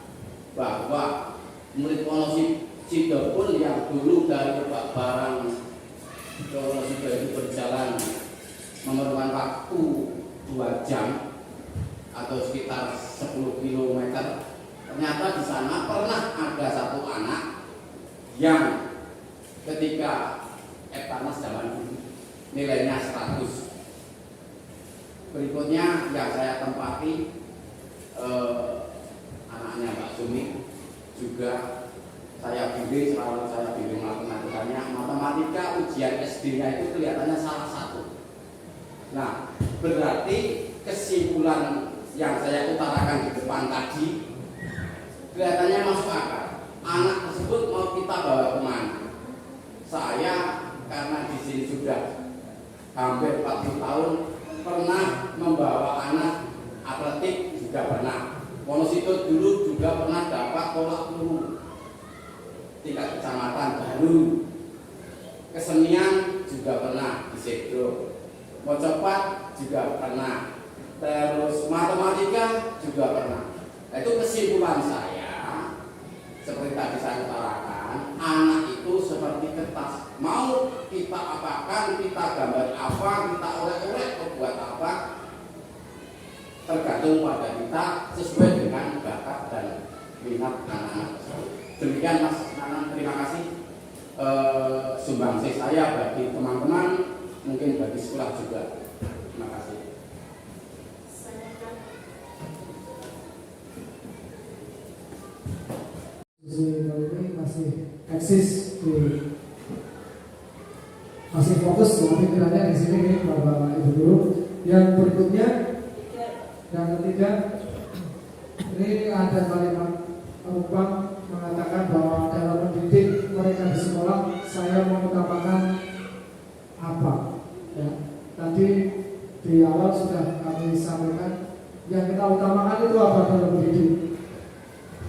S4: bahwa murid Wonosobo pun yang dulu dari Lebak Barang ke Wonosobo itu berjalan memerlukan waktu 2 jam atau sekitar 10 km. Ternyata di sana pernah ada satu anak yang ketika Eptanas zaman dulu nilainya 100. Berikutnya yang saya tempati anaknya Pak Sumi, juga saya bimbing matematikanya. Matematika ujian SD-nya itu kelihatannya salah satu. Nah, berarti kesimpulan yang saya utarakan di depan tadi kelihatannya masuk akal. Anak tersebut mau kita bawa kemana? Saya karena di sini sudah hampir 40 tahun pernah membawa anak atletik, juga pernah. Wonosobo dulu juga pernah dapat tolak peluru tingkat kecamatan baru. Kesenian juga pernah di Sedro. Mojopat juga pernah. Terus matematika juga pernah. Nah, itu kesimpulan saya, seperti tadi saya utarakan, anak itu seperti kertas. Mau kita apakan, kita gambar apa, kita oleh-oleh buat apa, tergantung pada kita sesuai dengan bakat dan minat anak-anak tersebut. Demikian Mas Nanang, terima kasih sumbangsih saya bagi teman-teman, mungkin bagi sekolah juga. Terima kasih.
S3: Ini masih eksis masih fokus pikirannya di sini Bapak Ibu Guru. Yang berikutnya, yang ketiga, ini ada kalimat Rupang mengatakan bahwa dalam mendidik mereka di sekolah, saya mengutamakan apa? Ya, tadi di awal sudah kami sampaikan, yang kita utamakan itu apa dalam mendidik?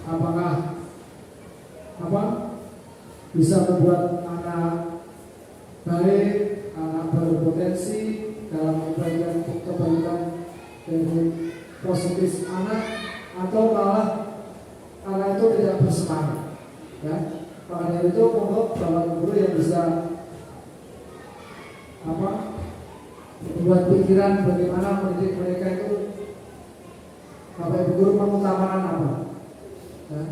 S3: Apakah bisa membuat anak baik baik, anak berpotensi dalam kebaikan dari positif anak, atau malah anak itu tidak bersemangat. Ya, maka dari itu pokok bapak guru yang bisa membuat pikiran bagaimana mendidik mereka itu. Bapak Ibu guru mengutamakan apa? Ya.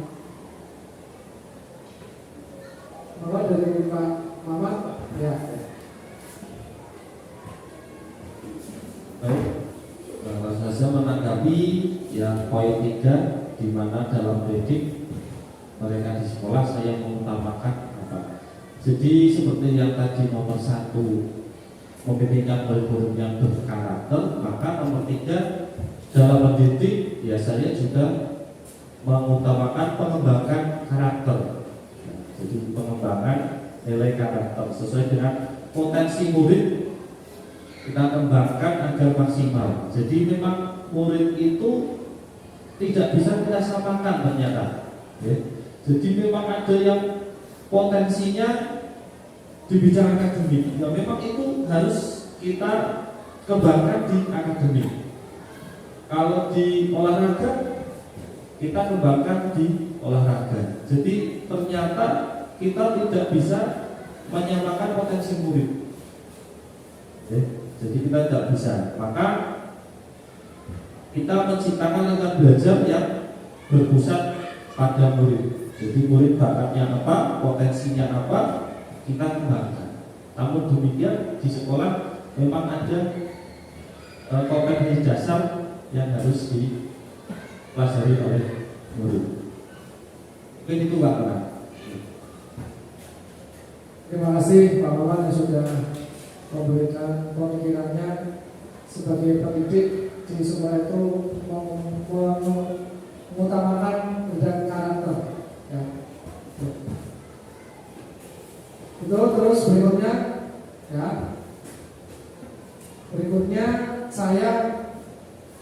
S3: Bapak dari Pak Mamat, ya.
S5: Baik, langsung saja menanggapi yang poin 3, di mana dalam mendidik mereka di sekolah saya mengutamakan apa? Jadi seperti yang tadi nomor 1, memilihkan kurikulum yang berkarakter, maka nomor 3 dalam mendidik ya saya juga mengutamakan pengembangan karakter. Jadi pengembangan nilai karakter sesuai dengan potensi murid kita kembangkan agar maksimal. Jadi memang murid itu tidak bisa kita samakan ternyata. Ya. Jadi memang ada yang potensinya di bidang akademik. Ya memang itu harus kita kembangkan di akademik. Kalau di olahraga kita kembangkan di olahraga. Jadi ternyata kita tidak bisa menyamakan potensi murid. Ya. Jadi kita tidak bisa. Maka kita menciptakan lingkungan belajar yang berpusat pada murid. Jadi murid bakatnya apa, potensinya apa, kita kembangkan. Namun demikian di sekolah memang ada kompetensi dasar yang harus dipelajari oleh murid. Mungkin itu Pak Pak.
S3: Terima kasih Pak Maman yang sudah memberikan pemikirannya sebagai pendidik di sekolah itu mengutamakan bidang karakter. Ya. Itu terus berikutnya, ya. Berikutnya saya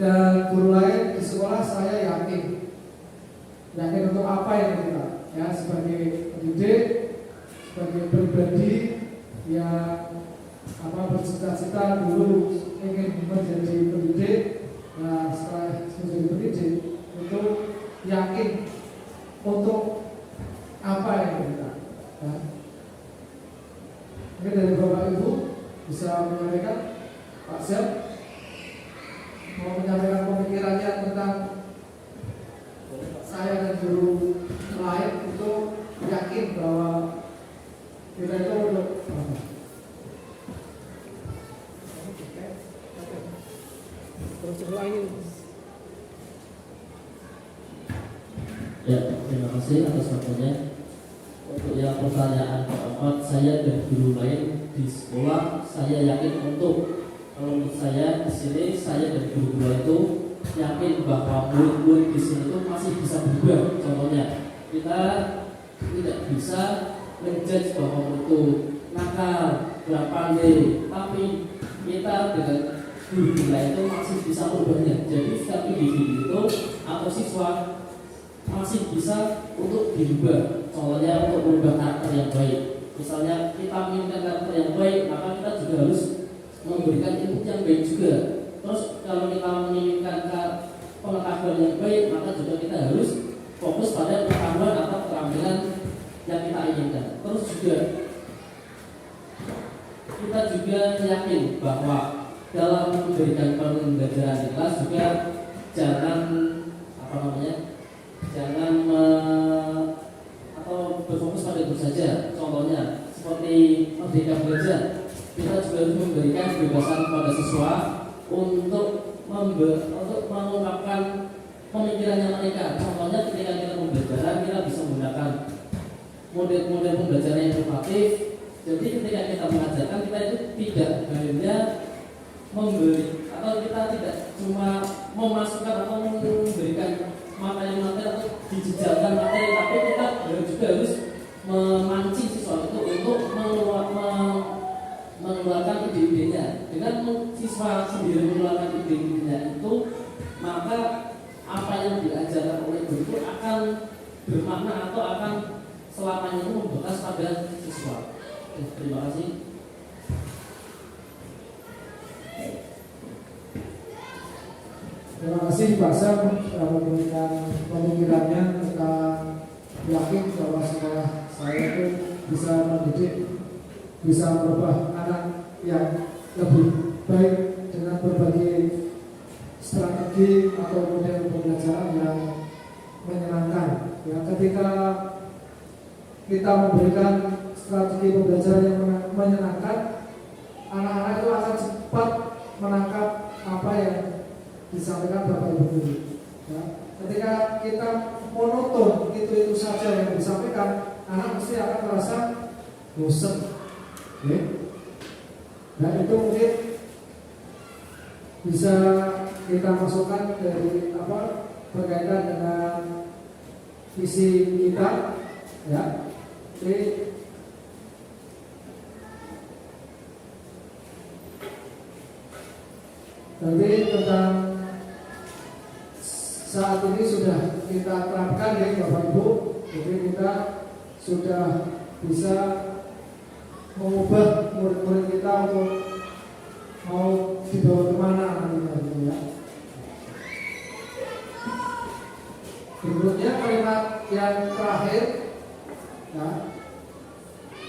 S3: dan guru lain di sekolah saya yakin untuk apa yang kita, ya, sebagai pendidik, sebagai pribadi yang bercita-cita dulu ingin menjadi pendidik. Nah, setelah menjadi pendidik itu yakin untuk apa yang kita, ya. Mungkin dari Bapak Ibu bisa menyampaikan, Pak Siap mau menyampaikan pemikirannya tentang saya dan guru lain itu yakin bahwa kita itu untuk
S6: ya, terima kasih atas waktunya. Untuk yang pertanyaan keempat, saya dan guru lain di sekolah, saya yakin menurut saya di sini saya dan guru itu yakin bahwa murid-murid di sini itu masih bisa berubah. Contohnya, kita tidak bisa menjudge bahwa itu nakal, kurang pandai, tapi kita dengan guru lain itu masih bisa merubahnya. Jadi setiap individu itu atau siswa masih bisa untuk dirubah. Contohnya untuk merubah karakter yang baik. Misalnya kita menginginkan karakter yang baik, maka kita juga harus memberikan input yang baik juga. Terus kalau kita menginginkan pengetahuan yang baik, maka juga kita harus fokus pada pengetahuan atau keterampilan yang kita inginkan. Terus juga kita juga yakin bahwa dalam memberikan pembelajaran di kelas juga jangan atau berfokus pada itu saja. Contohnya seperti merdeka belajar, kita juga harus memberikan kebebasan kepada siswa untuk mengungkapkan pemikirannya mereka. Contohnya ketika kita pembelajaran, kita bisa menggunakan model-model pembelajaran yang inovatif. Jadi ketika kita mengajarkan, kita itu tidak hanya memberi atau kita tidak cuma memasukkan atau memberikan materi-materi atau dijejalkan materi, tapi kita juga harus memancing siswa itu untuk mengeluarkan ide-idenya. Dengan siswa sendiri mengeluarkan ide-idenya itu, maka apa yang diajarkan oleh guru itu akan bermakna atau akan selamanya itu membekas pada siswa. Terima kasih.
S3: Terima kasih Pak Sam sudah memberikan pemikirannya tentang yakin bahwa sekolah saya itu bisa mendidik, bisa merubah anak yang lebih baik dengan berbagai strategi atau model pembelajaran yang menyenangkan. Ya, ketika kita memberikan strategi pembelajaran yang menyenangkan, anak-anak itu akan cepat menangkap apa yang disampaikan Bapak Ibu guru. Ya, ketika kita monoton itu saja yang disampaikan, anak mesti akan merasa bosan. Okay? Nah itu mungkin bisa kita masukkan dari apa berkaitan dengan visi kita, ya. Jadi tentang saat ini sudah kita terapkan ya Bapak Ibu. Jadi kita sudah bisa mengubah murid-murid kita untuk mau dibawa kemana nanti ya. Berikutnya kalimat yang terakhir ya.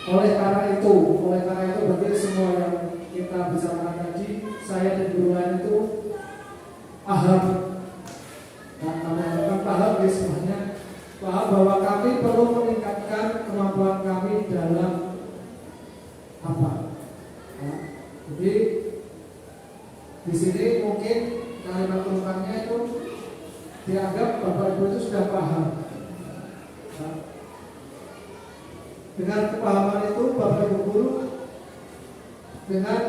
S3: Oleh karena itu berarti semua yang kita bicarakan tadi, saya dan guru lain itu paham. Nah, kami paham ya semuanya, paham bahwa kami perlu meningkatkan kemampuan kami dalam apa? Nah, jadi di sini mungkin kalimat penukannya itu dianggap Bapak Ibu itu sudah paham. Nah, dengan kepahaman itu Bapak Ibu guru dengan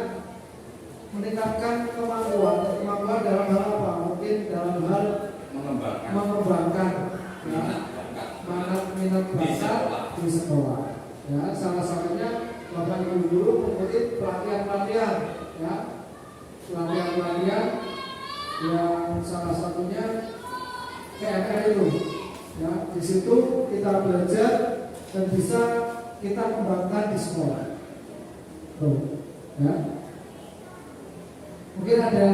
S3: meningkatkan kemampuan dalam hal apa? Mungkin dalam hal mengembangkan ya, minat bakat di sekolah. Ya, salah satunya Bapak Ibu guru mengikuti pelatihan-pelatihan ya. Pelatihan-pelatihan yang salah satunya KMR itu. Ya, di situ kita belajar dan bisa kita kembangkan di sekolah. Tuh, ya. Mungkin ada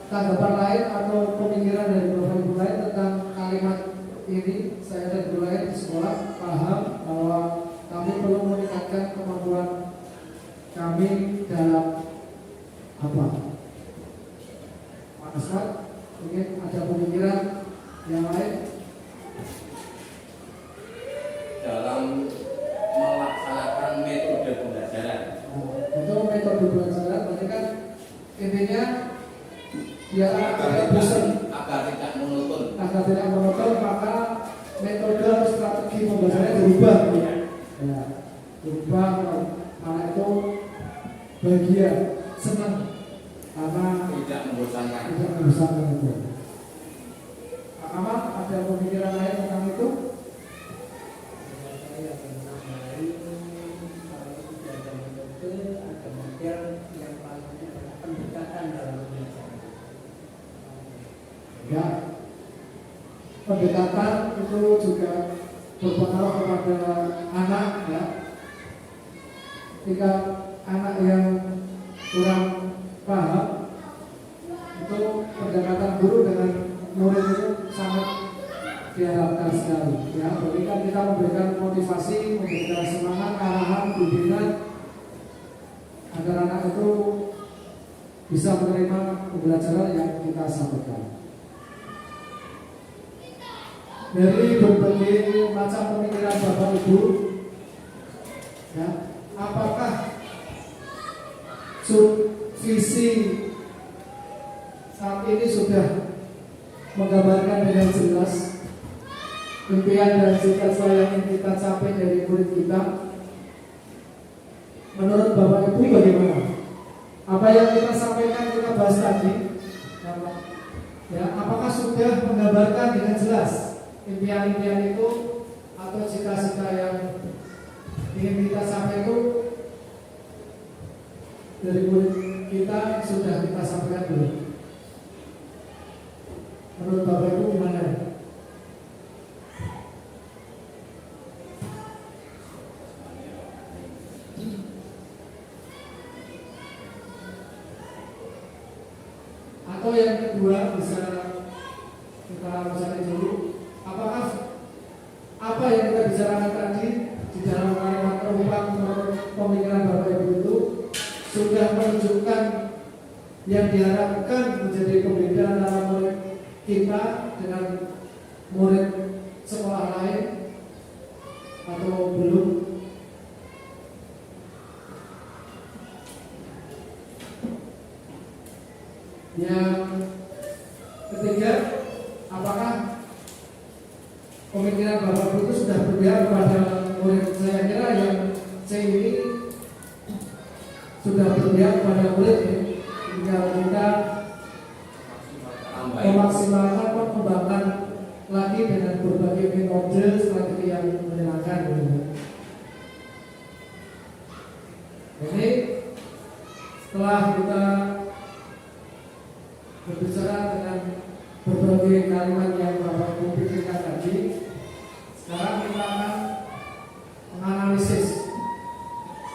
S3: tanggapan lain atau pemikiran dari Bapak Ibu lain tentang kalimat ini. Saya dan guru lain di sekolah paham bahwa kami perlu meningkatkan kemampuan kami dalam apa? Pak Aswad, mungkin ada pemikiran yang lain
S4: dalam melaksanakan metode pembelajaran.
S3: Itu metode pembelajaran berarti kan intinya biar agar
S4: tidak monoton.
S3: Agar tidak monoton, maka metode atau strategi pembelajarannya dirubah. Ya, dirubah anak itu bahagia, senang karena
S4: tidak membosankan.
S3: itu. Pak Ahmad, ada pemikiran lain tentang itu?
S2: Saya menambahi kalau tidak ada metode, ada model yang paling adalah pendekatan dalam pembelajaran.
S3: Ya, pendekatan itu juga berpengaruh kepada anak ya. Jika anak yang kurang paham, itu pendekatan guru dengan murid itu sangat diharapkan sekali ya. Berikan kita memberikan motivasi, memberikan semangat, arahan, bimbingan agar anak itu bisa menerima pembelajaran yang kita sampaikan. Dari berbagai macam pemikiran Bapak Ibu ya, apakah visi saat ini sudah menggambarkan dengan jelas impian dan cita-cita yang ingin kita capai dari murid kita? Menurut Bapak Ibu bagaimana? Apa yang kita sampaikan, kita bahas tadi ya, apakah sudah menggambarkan dengan jelas impian-impian itu atau cita-cita yang ingin kita sampaikan itu dari murid kita sudah kita sampaikan belum? Menurut Bapak Ibu gimana? Atau yang kedua bisa Pak Musani dulu. Apakah apa yang kita bicarakan tadi di dalam kalimat perubahan pemikiran Bapak Ibu itu sudah menunjukkan yang diharapkan menjadi pembeda antara murid kita dengan murid sekolah lain atau belum? Yang ketiga, apakah pemikiran Bapak Ibu itu sudah berpihak kepada murid? Saya kira yang C ini sudah berpihak kepada murid ya. Tinggal kita memaksimalkan, mengembangkan lagi dengan berbagai metode strategi yang menyenangkan gitu. Ini setelah kita berbicara dengan berbagai kalimat yang Bapak Ibu pikirkan tadi, sekarang kita akan menganalisis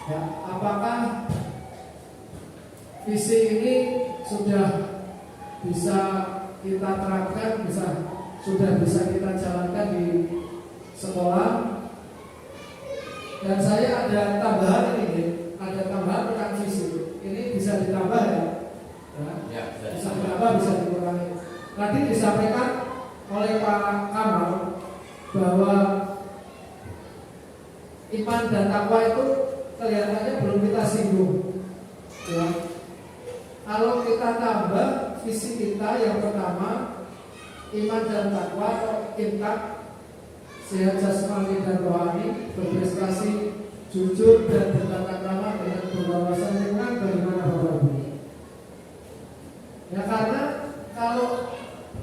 S3: ya, apakah visi ini sudah bisa kita terapkan, sudah bisa kita jalankan di sekolah. Dan saya ada tambahan ini, ada tambahan tentang visi. Ini bisa ditambah ya? Ya, bisa ditambah, bisa dikurangi. Tadi disampaikan oleh Pak Kamal bahwa iman dan takwa itu kelihatannya belum kita singgung. Ya. Kalau kita tambah visi kita yang pertama, iman dan takwa atau infak, sehat jasmani dan rohani, berprestasi, jujur dan bertata krama dengan berwawasan lingkungan, bagaimana Bapak Ibu? Ya karena kalau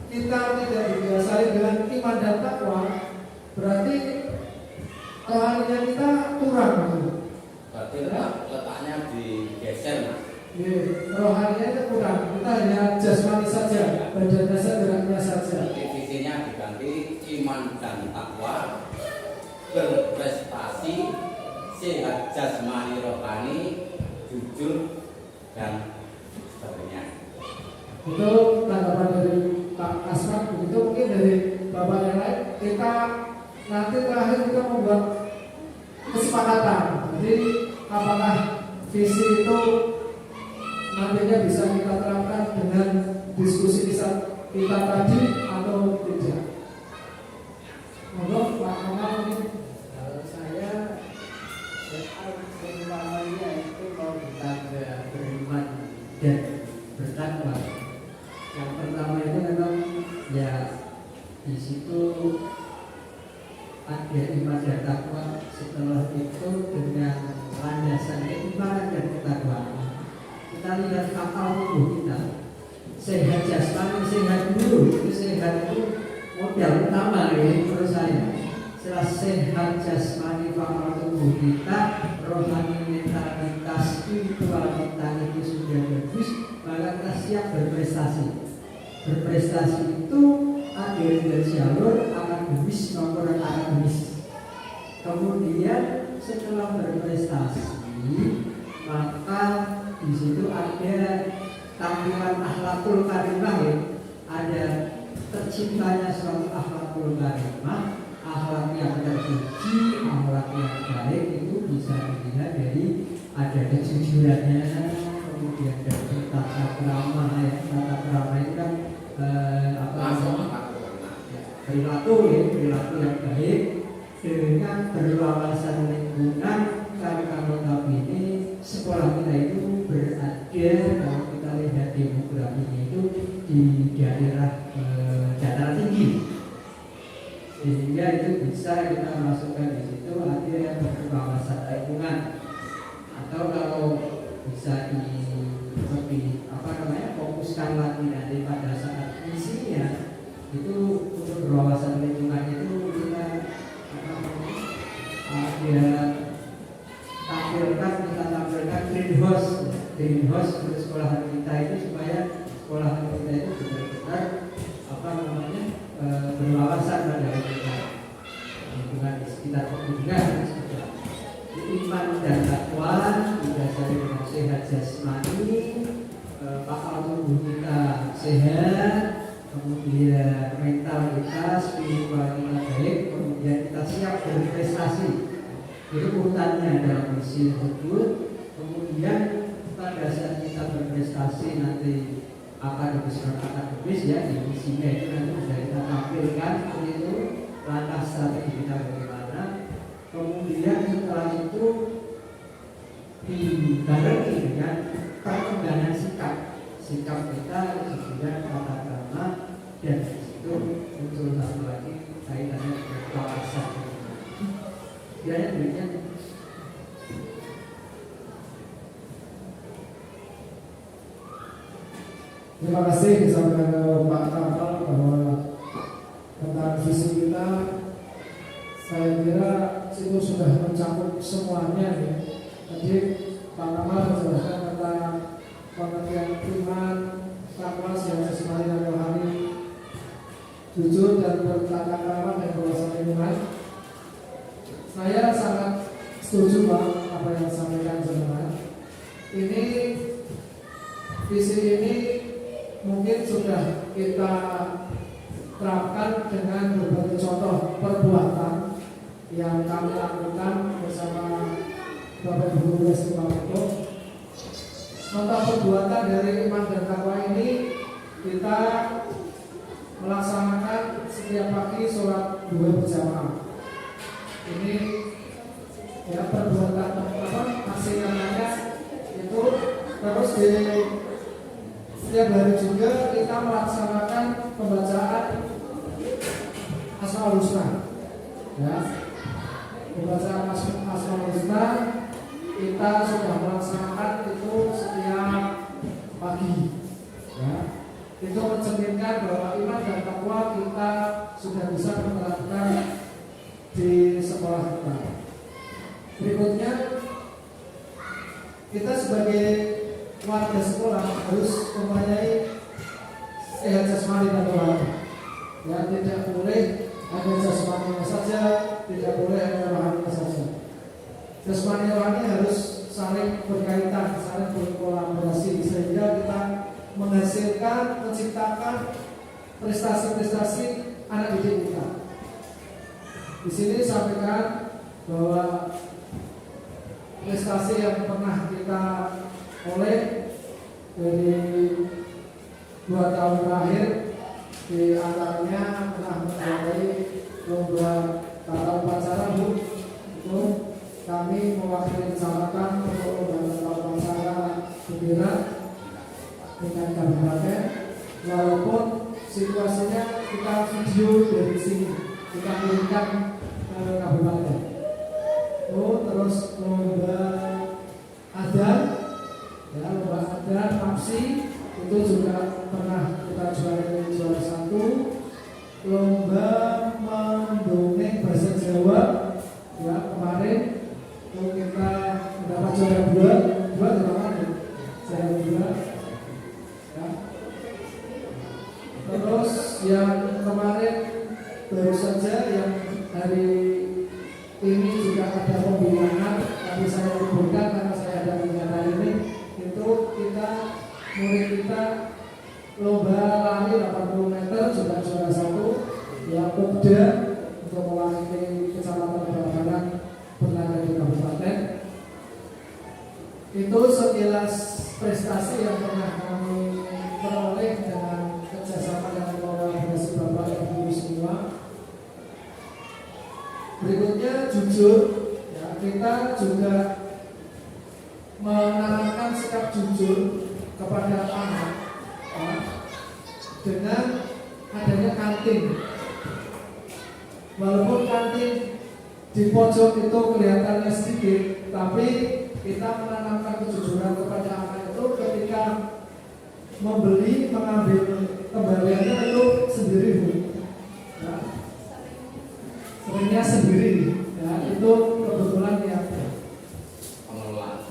S3: kita tidak dibiasai dengan iman dan takwa, berarti rohaninya kita kurang.
S4: Berarti letaknya digeser, Mas.
S3: Rohaninya itu kurang. Kita hanya jasmani saja, badan dasar geraknya saja.
S4: Visinya diganti iman dan takwa, berprestasi, sehat jasmani rohani, jujur dan sebagainya.
S3: Itu tanggapan dari Pak Asman. Begitu mungkin dari Bapak yang lain. Kita nanti terakhir kita membuat kesepakatan. Jadi apakah visi itu nantinya bisa kita terapkan dengan diskusi kita tadi atau tidak? Monggo Pak Kamal mungkin.
S2: Kalau saya utamanya itu mau ditambah beriman dan bertakwa. Yang pertama itu memang ya di situ ada iman dan takwa. Setelah itu dengan landasan iman dan ketakwaan, kita lihat akal tubuh kita sehat jasmani, sehat dulu. Itu sehat itu modal utama ya menurut saya. Setelah sehat jasmani akal tubuh kita, rohani mentalitas spiritual kita itu sudah bagus, maka kita siap berprestasi. Berprestasi itu ada dari jalur akademis maupun akademis. Kemudian setelah berprestasi, maka di situ ada tampilan akhlakul karimah ya, ada terciptanya suatu akhlakul karimah, akhlak yang terpuji, akhlak yang baik itu bisa dilihat dari ada kejujurannya, kemudian dari tata krama ya, tata krama itu kan perilaku ya, perilaku yang baik dengan berwawasan lingkungan. Karena notabene sekolah kita itu berada, kalau kita lihat demografinya itu di daerah dataran tinggi, sehingga itu bisa kita masukkan di situ ada yang berwawasan lingkungan, atau kalau bisa lebih fokuskan lagi nanti pada saat isinya itu untuk berwawasan lingkungan itu kita kita tampilkan greenhouse untuk sekolah kita itu, supaya sekolah kita itu benar-benar berwawasan pada lingkungan di sekitar lingkungan. Iman dan takwa didasari dengan sehat jasmani, akal tubuh kita sehat, kemudian kemudian mental kita, spiritual kita baik, kemudian kita siap berprestasi. Itu urutannya dalam misi tersebut. Kemudian pada saat kita berprestasi nanti akademis ya di misinya itu nanti sudah kita tampilkan itu langkah strategi kita bagaimana. Kemudian setelah itu dibarengi dengan perkembangan sikap kita, kemudian tata krama, dan di situ muncul satu lagi kaitannya dengan wawasan. Ya, demikian.
S3: Terima kasih disampaikan Pak Kapal bahwa tentang visi kita, saya kira itu sudah mencakup semuanya ya. Tadi Pak Kapal menjelaskan tentang pengertian iman, takwa, siap jasmani dan rohani, jujur dan bertata krama dan kewawasan lingkungan. Saya sangat setuju Pak apa yang disampaikan jenengan. Ini visi ini mungkin sudah kita terapkan dengan berbagai contoh perbuatan yang kami lakukan bersama Bapak Ibu Guru Simalungun. Contoh perbuatan dari iman dan takwa ini kita melaksanakan setiap pagi sholat 2 berjamaah. Ini ya perbuatan aksi namanya itu. Terus di setiap hari juga kita melaksanakan pembacaan Asmaul Husna ya. Pembacaan Asmaul Husna kita sudah melaksanakan itu setiap pagi ya. Itu mencerminkan bahwa iman dan takwa kita sudah bisa menerapkan di sekolah kita. Berikutnya kita sebagai warga sekolah harus mempunyai sehat jasmani dan rohani. Ya, tidak boleh hanya jasmaninya saja, tidak boleh hanya rohaninya saja. Jasmani rohani harus saling berkaitan, saling berkolaborasi sehingga kita menghasilkan, menciptakan prestasi-prestasi anak didik kita. Di sini sampaikan bahwa prestasi yang pernah kita oleh dari 2 tahun terakhir di antaranya pernah mengenai lomba tata upacara Bu. Itu kami mewakili kecamatan untuk lomba tata upacara bendera dengan kabupaten. Walaupun situasinya kita video dari sini kita kirimkan ke kabupaten. Terus lomba adan ya, lomba adan MAPSI itu juga pernah kita juara 1. Lomba mendongeng bahasa Jawa ya, kemarin itu kita mendapat juara 2 kemarin juara 2 ya. Terus yang kemarin baru saja yang hari ini juga ada pembinaan, tapi saya liburkan karena saya ada kegiatan ini. Itu kita murid kita lomba lari 80 meter juga juara 1 ya, Pokda untuk mewakili kecamatan Babakan berlagak di kabupaten. Itu sekilas prestasi yang pernah kami peroleh dengan kerjasama dengan kolaborasi Bapak Ibu semua. Berikutnya jujur ya, kita juga menanamkan sikap jujur kepada anak ya, dengan adanya kantin. Walaupun kantin di pojok itu kelihatannya sedikit, tapi kita menanamkan kejujuran kepada anak itu ketika membeli, mengambil kembaliannya itu sendiri Bu ya. Sebenarnya sendiri ya, itu kebetulan ya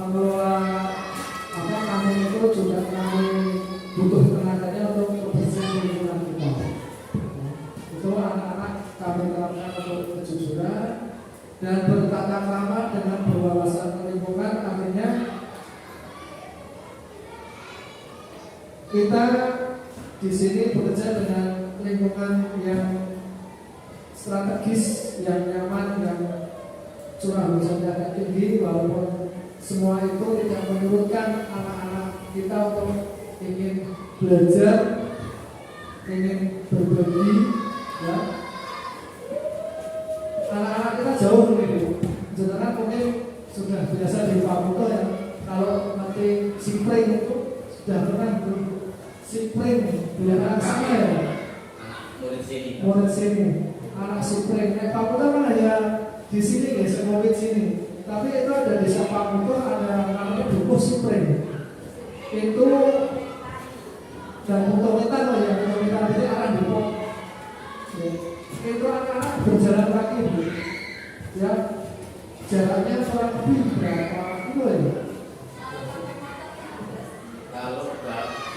S3: pengelola kami itu juga kami butuh tenaganya untuk kebersihan lingkungan kita ya. Itu anak-anak kami terapkan untuk kejujuran dan bertata krama dengan berwawasan lingkungan. Akhirnya kita di sini bekerja dengan lingkungan yang strategis, yang nyaman, yang curah hujannya agak tinggi, walaupun semua itu tidak menyurutkan anak-anak kita untuk ingin belajar, ingin berbagi, ya. Anak-anak kita jauh ini, jenengan mungkin sudah biasa di Pamuto ya. Kalau nanti simpling itu sudah pernah simpling dengan sama ya. Murid sini, anak simpling. Pamuto kan hanya di sini ya, Semowit sini. Tapi itu ada desa Pamuto, ada namanya Dukuh Simpling. Itu dan Puntowetan loh ya, Puntowetan itu arah Depok. Ya. Itu anak-anak berjalan kaki bu. Ya, jaraknya kurang lebih berapa kilo ya?
S4: Kalau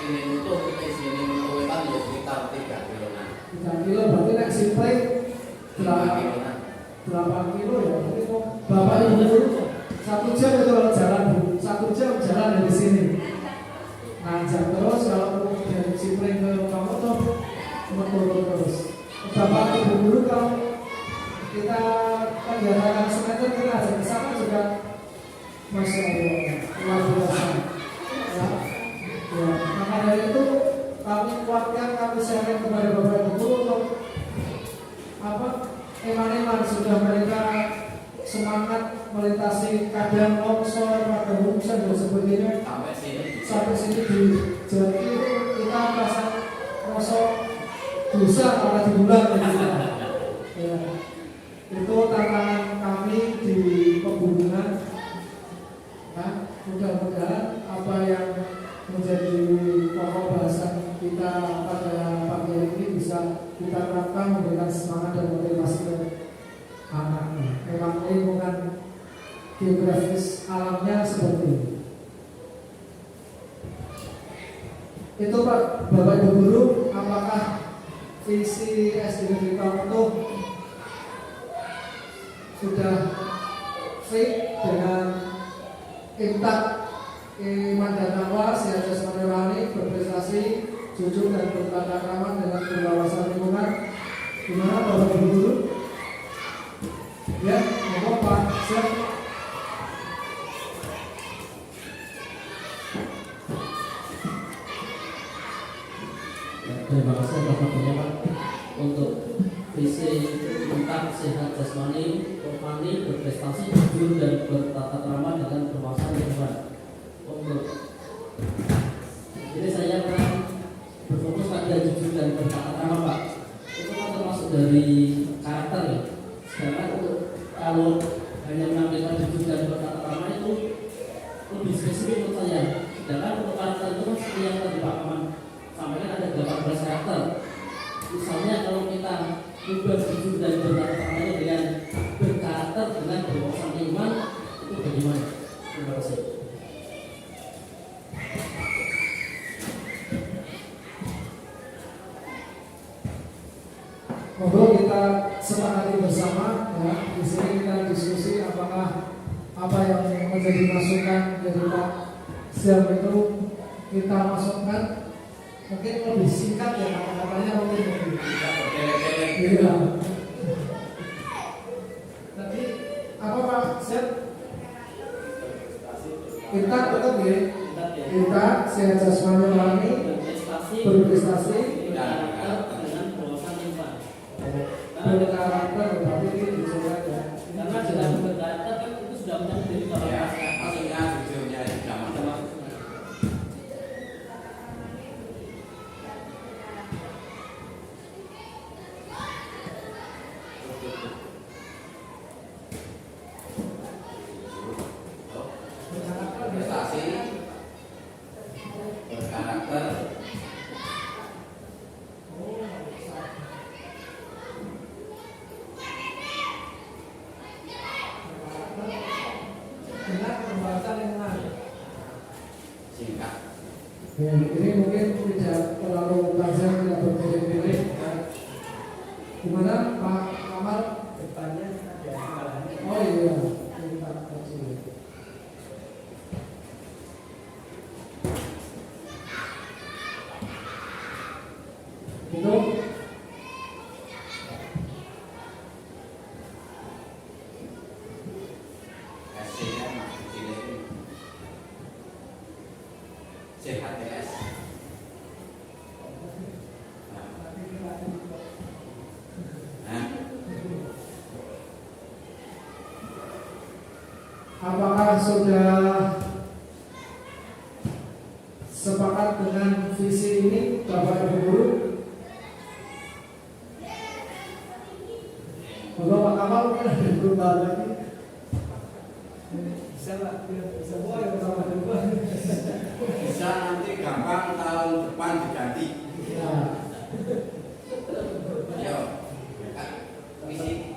S4: ini untuk ke sini Puntowetan ya sekitar 3 kiloan.
S3: 3 kilo berarti naik Simpling
S4: 5 kiloan.
S3: 8 kilo ya. Berarti Bapak Ibu 1 jam itu kalau jalan bu, 1 jam jalan dari sini. Nanjak terus kalau dari Simpling ke Pamuto menurun terus. Bapak Ibu guru kalau kita kegiatan semester kita ajak ke sana juga Masya Allah luar biasa. Ya, ya. Maka dari itu kami kuatkan, kami sharing kepada Bapak Ibu guru untuk eman-eman sudah mereka semangat melintasi kadang longsor, kadang hujan dan sebagainya sampai sini di jalan itu kita merasa dosa malah diulang ya. Itu tantangan kami di pegunungan. Nah, mudah-mudahan apa yang menjadi pokok bahasan kita pada pagi hari ini bisa kita terapkan, memberikan semangat dan motivasi ke anaknya. Memang lingkungan geografis alamnya seperti ini. Itu Pak, Bapak Ibu guru, apakah visi SD Negeri Pamuto sudah fit dengan imtak iman dan takwa, sehat jasmani rohani, berprestasi, jujur dan bertata krama dengan berwawasan lingkungan? Gimana Bapak Ibu guru? Ya, mohon Pak, siap.
S6: Terima kasih atas waktunya Pak. Untuk visi tentang sehat jasmani, rohani, berprestasi, jujur dan bertata krama dengan berwawasan lingkungan. Untuk jadi saya akan berfokus pada jujur dan bertata krama Pak. Itu kan termasuk dari karakter ya. Sedangkan untuk kalau hanya menampilkan jujur dan bertata krama itu lebih spesifik menurut saya. Sedangkan untuk karakter itu kan seperti yang tadi Pak Aman sampaikan ada 18 karakter. Misalnya kalau kita ubah jujur dan bertata krama dengan berkarakter dengan berwawasan iman, itu bagaimana? Terima kasih.
S3: Monggo kita sepakati bersama ya. Di sini kita diskusi apakah apa yang menjadi masukan dari Pak Siam itu kita masukkan. Mungkin lebih singkat ya kata-katanya, mungkin lebih iya. Tadi apa Pak Siam? Kita tetap ya. Kita sehat jasmani rohani, berprestasi
S6: dengan berwawasan iman.
S3: berkarakter, berarti ini dicoba ya.
S6: Karena dengan berkarakter kan itu sudah menjadi
S4: Ya,
S6: kualitas.
S4: maksudnya jujurnya zaman. Prestasi, berkarakter,
S3: Dengan pembahasan yang lain.
S4: singkat.
S3: Ya, ini mungkin tidak terlalu tajam, tidak berpilih-pilih. Gimana Pak Kamal? Depannya ada halangannya. Oh iya, kita kecil. Itu
S4: CHTS.
S3: Apakah sudah sepakat dengan visi ini, Bapak Ibu Guru? Bapak Kamal kan ada berubah lagi. Bisa lah, bisa boleh bersama juga.
S4: Bisa nanti gampang tahun depan diganti.
S3: Ya.
S4: Ayo,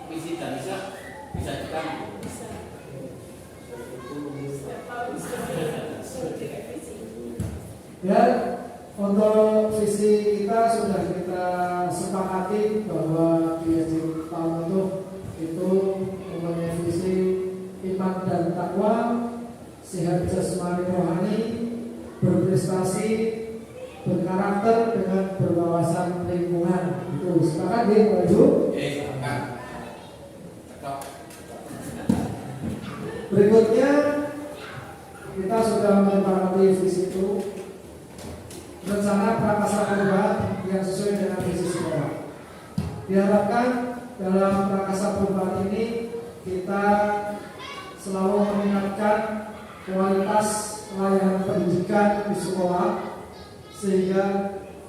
S4: visi dan bisa juga.
S3: Ya, untuk visi kita sudah kita sepakati bahwa di SD tahun itu mempunyai visi iman dan takwa, sehat jasmani rohani, berprestasi, berkarakter dengan berwawasan lingkungan. Itu sepakat ya Pak Ibu?
S4: Sepakat.
S3: Berikutnya kita sudah menyepakati visi itu, rencana prakarsa perubahan yang sesuai dengan visi sekolah. Diharapkan dalam prakarsa perubahan ini kita selalu meningkatkan kualitas layanan pendidikan di sekolah sehingga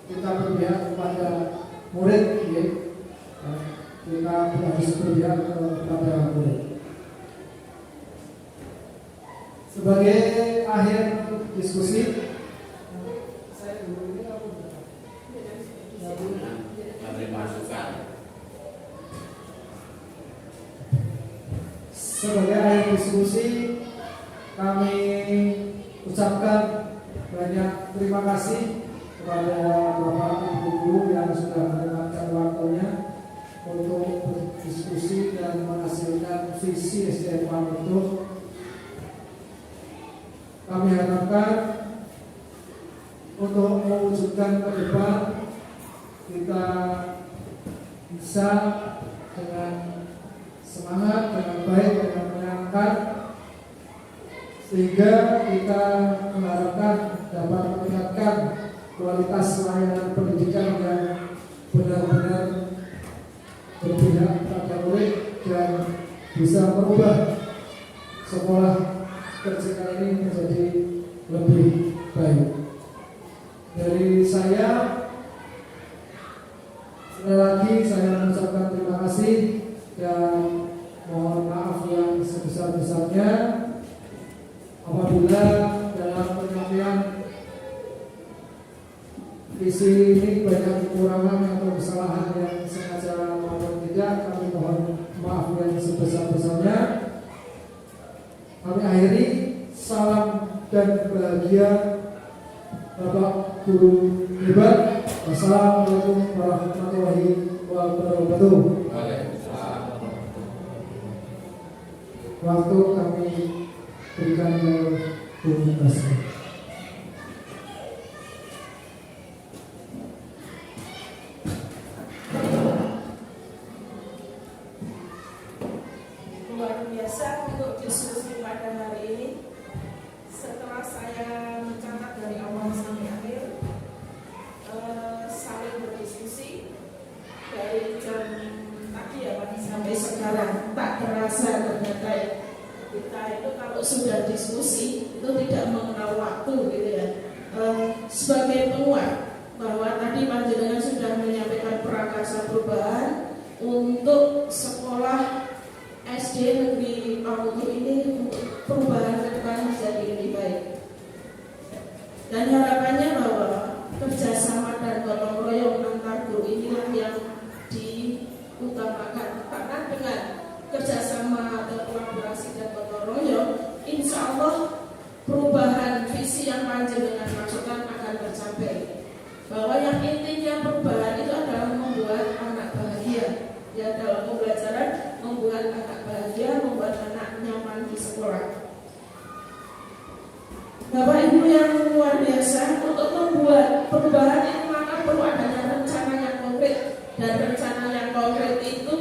S3: kita berpihak kepada murid, ya. Kita harus berpihak kepada murid. Sebagai akhir diskusi, saya dulu ini apa?
S4: Memberi masukan.
S3: Sebagai akhir diskusi, kami ucapkan banyak terima kasih kepada Bapak Ibu Guru yang sudah menyempatkan waktunya untuk berdiskusi dan menghasilkan visi SDM itu. Kami harapkan untuk mewujudkan ke depan kita bisa dengan semangat, dengan baik, dengan menyenangkan, sehingga kita mengharapkan dapat meningkatkan kualitas layanan pendidikan yang benar-benar berpihak pada murid dan bisa merubah sekolah kerja ini menjadi lebih baik. Dari saya, sekali lagi saya mengucapkan terima kasih dan mohon maaf yang sebesar-besarnya apabila dalam penyampaian visi ini banyak kekurangan atau kesalahan yang sengaja maupun tidak, kami mohon maaf yang sebesar-besarnya. Kami akhiri, salam dan bahagia Bapak Guru hebat. Wassalamualaikum warahmatullahi wabarakatuh. Waktu kami berikan ke Bung Basri.
S1: Luar biasa untuk diskusi pada hari ini. Setelah saya mencatat dari awal sampai akhir, saling berdiskusi dari jam tadi ya Pak sampai sekarang, tak terasa ternyata kita itu kalau sudah diskusi itu tidak mengenal waktu gitu ya. Sebagai penguat bahwa tadi panjenengan sudah menyampaikan prakarsa perubahan untuk sekolah SD Negeri Pamutu ini untuk perubahan ke depan menjadi lebih baik. Dan harapannya bahwa kerjasama dan gotong royong antar guru inilah yang diutamakan. Karena dengan kerjasama atau kolaborasi dan gotong royong, insya Allah perubahan visi yang panjenengan maksudkan akan tercapai. Bahwa yang intinya perubahan itu adalah membuat anak bahagia. Ya, dalam pembelajaran membuat anak bahagia, membuat anak nyaman di sekolah. Bapak Ibu yang luar biasa, untuk membuat perubahan itu maka perlu adanya rencana yang konkret, dan rencana yang konkret itu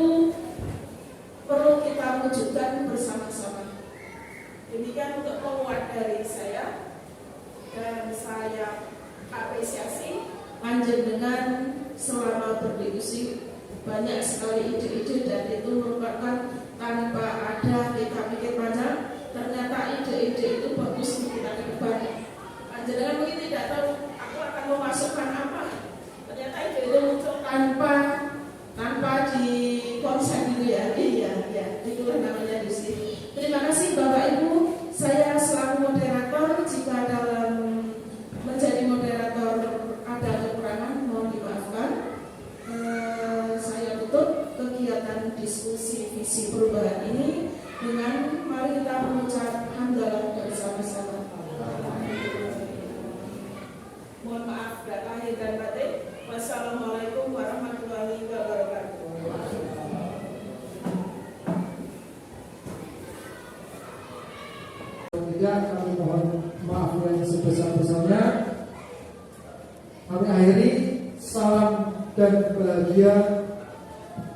S1: perlu kita wujudkan bersama-sama. Demikian untuk penguat dari saya, dan saya apresiasi panjenengan selama berdiskusi banyak sekali ide-ide dan itu merupakan tanpa ada kita pikir panjang, ternyata ide-ide itu bagus untuk kita ke depan. Panjenengan mungkin tidak tahu aku akan memasukkan apa, ternyata ide itu muncul tanpa di konsep gitu ya. Iya, itulah namanya di sini. Terima kasih Bapak Ibu. Saya selaku moderator, jika dalam menjadi moderator ada kekurangan mohon dimaafkan. Saya tutup kegiatan diskusi visi perubahan ini dengan mari kita mengucap hamdalah bersama-sama. Mohon maaf lahir dan batin. Wassalamualaikum warahmatullahi wabarakatuh.
S3: Tidak, kami mohon maaf yang sebesar-besarnya. Kami akhiri salam dan bahagia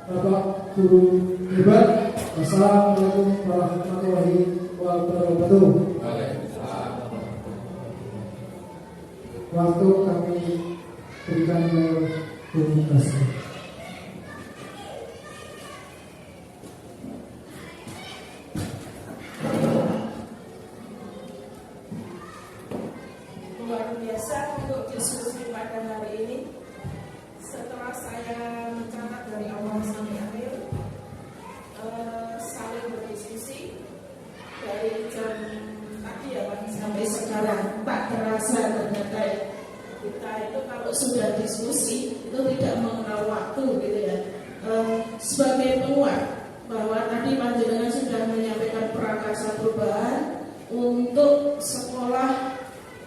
S3: Bapak Guru hebat. Wassalamualaikum warahmatullahi wabarakatuh. Waktu kami berikan ke Guru Kasih.
S1: Luar biasa untuk diskusi pada hari ini. Setelah saya mencatat dari awal sampai akhir, saling berdiskusi dari jam tadi ya Pak sampai sekarang, tak terasa ternyata kita itu kalau sudah diskusi itu tidak mengenal waktu gitu ya. Sebagai penguat bahwa tadi panjenengan sudah menyampaikan prakarsa perubahan untuk sekolah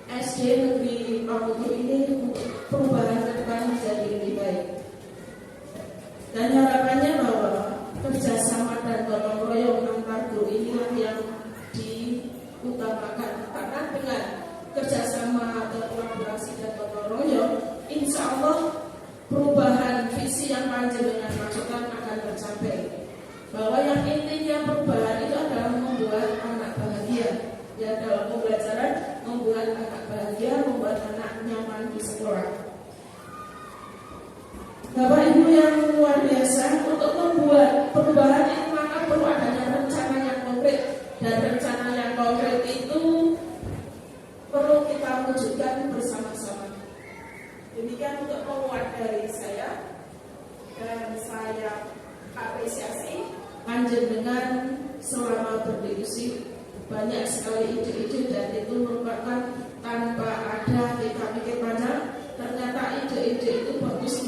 S1: SD Negeri Pamutu ini untuk perubahan ke depan menjadi lebih baik. Dan harapannya bahwa kerjasama dan gotong royong antar guru inilah yang diutamakan. Karena dengan kerjasama atau kolaborasi dan gotong royong, insya Allah perubahan visi yang panjenengan maksudkan akan tercapai. Bahwa yang intinya perubahan itu adalah membuat anak bahagia. Ya, dalam pembelajaran membuat anak bahagia, membuat anak nyaman di sekolah. Bapak Ibu yang luar biasa, untuk membuat perubahan itu maka perlu adanya rencana yang konkret. Dan rencana yang konkret itu perlu kita wujudkan bersama-sama. Demikian untuk penguat dari saya. Dan saya apresiasi panjenengan selama berdiskusi banyak sekali ide-ide dan itu merupakan tanpa ada kita pikir panjang, ternyata ide-ide itu bagus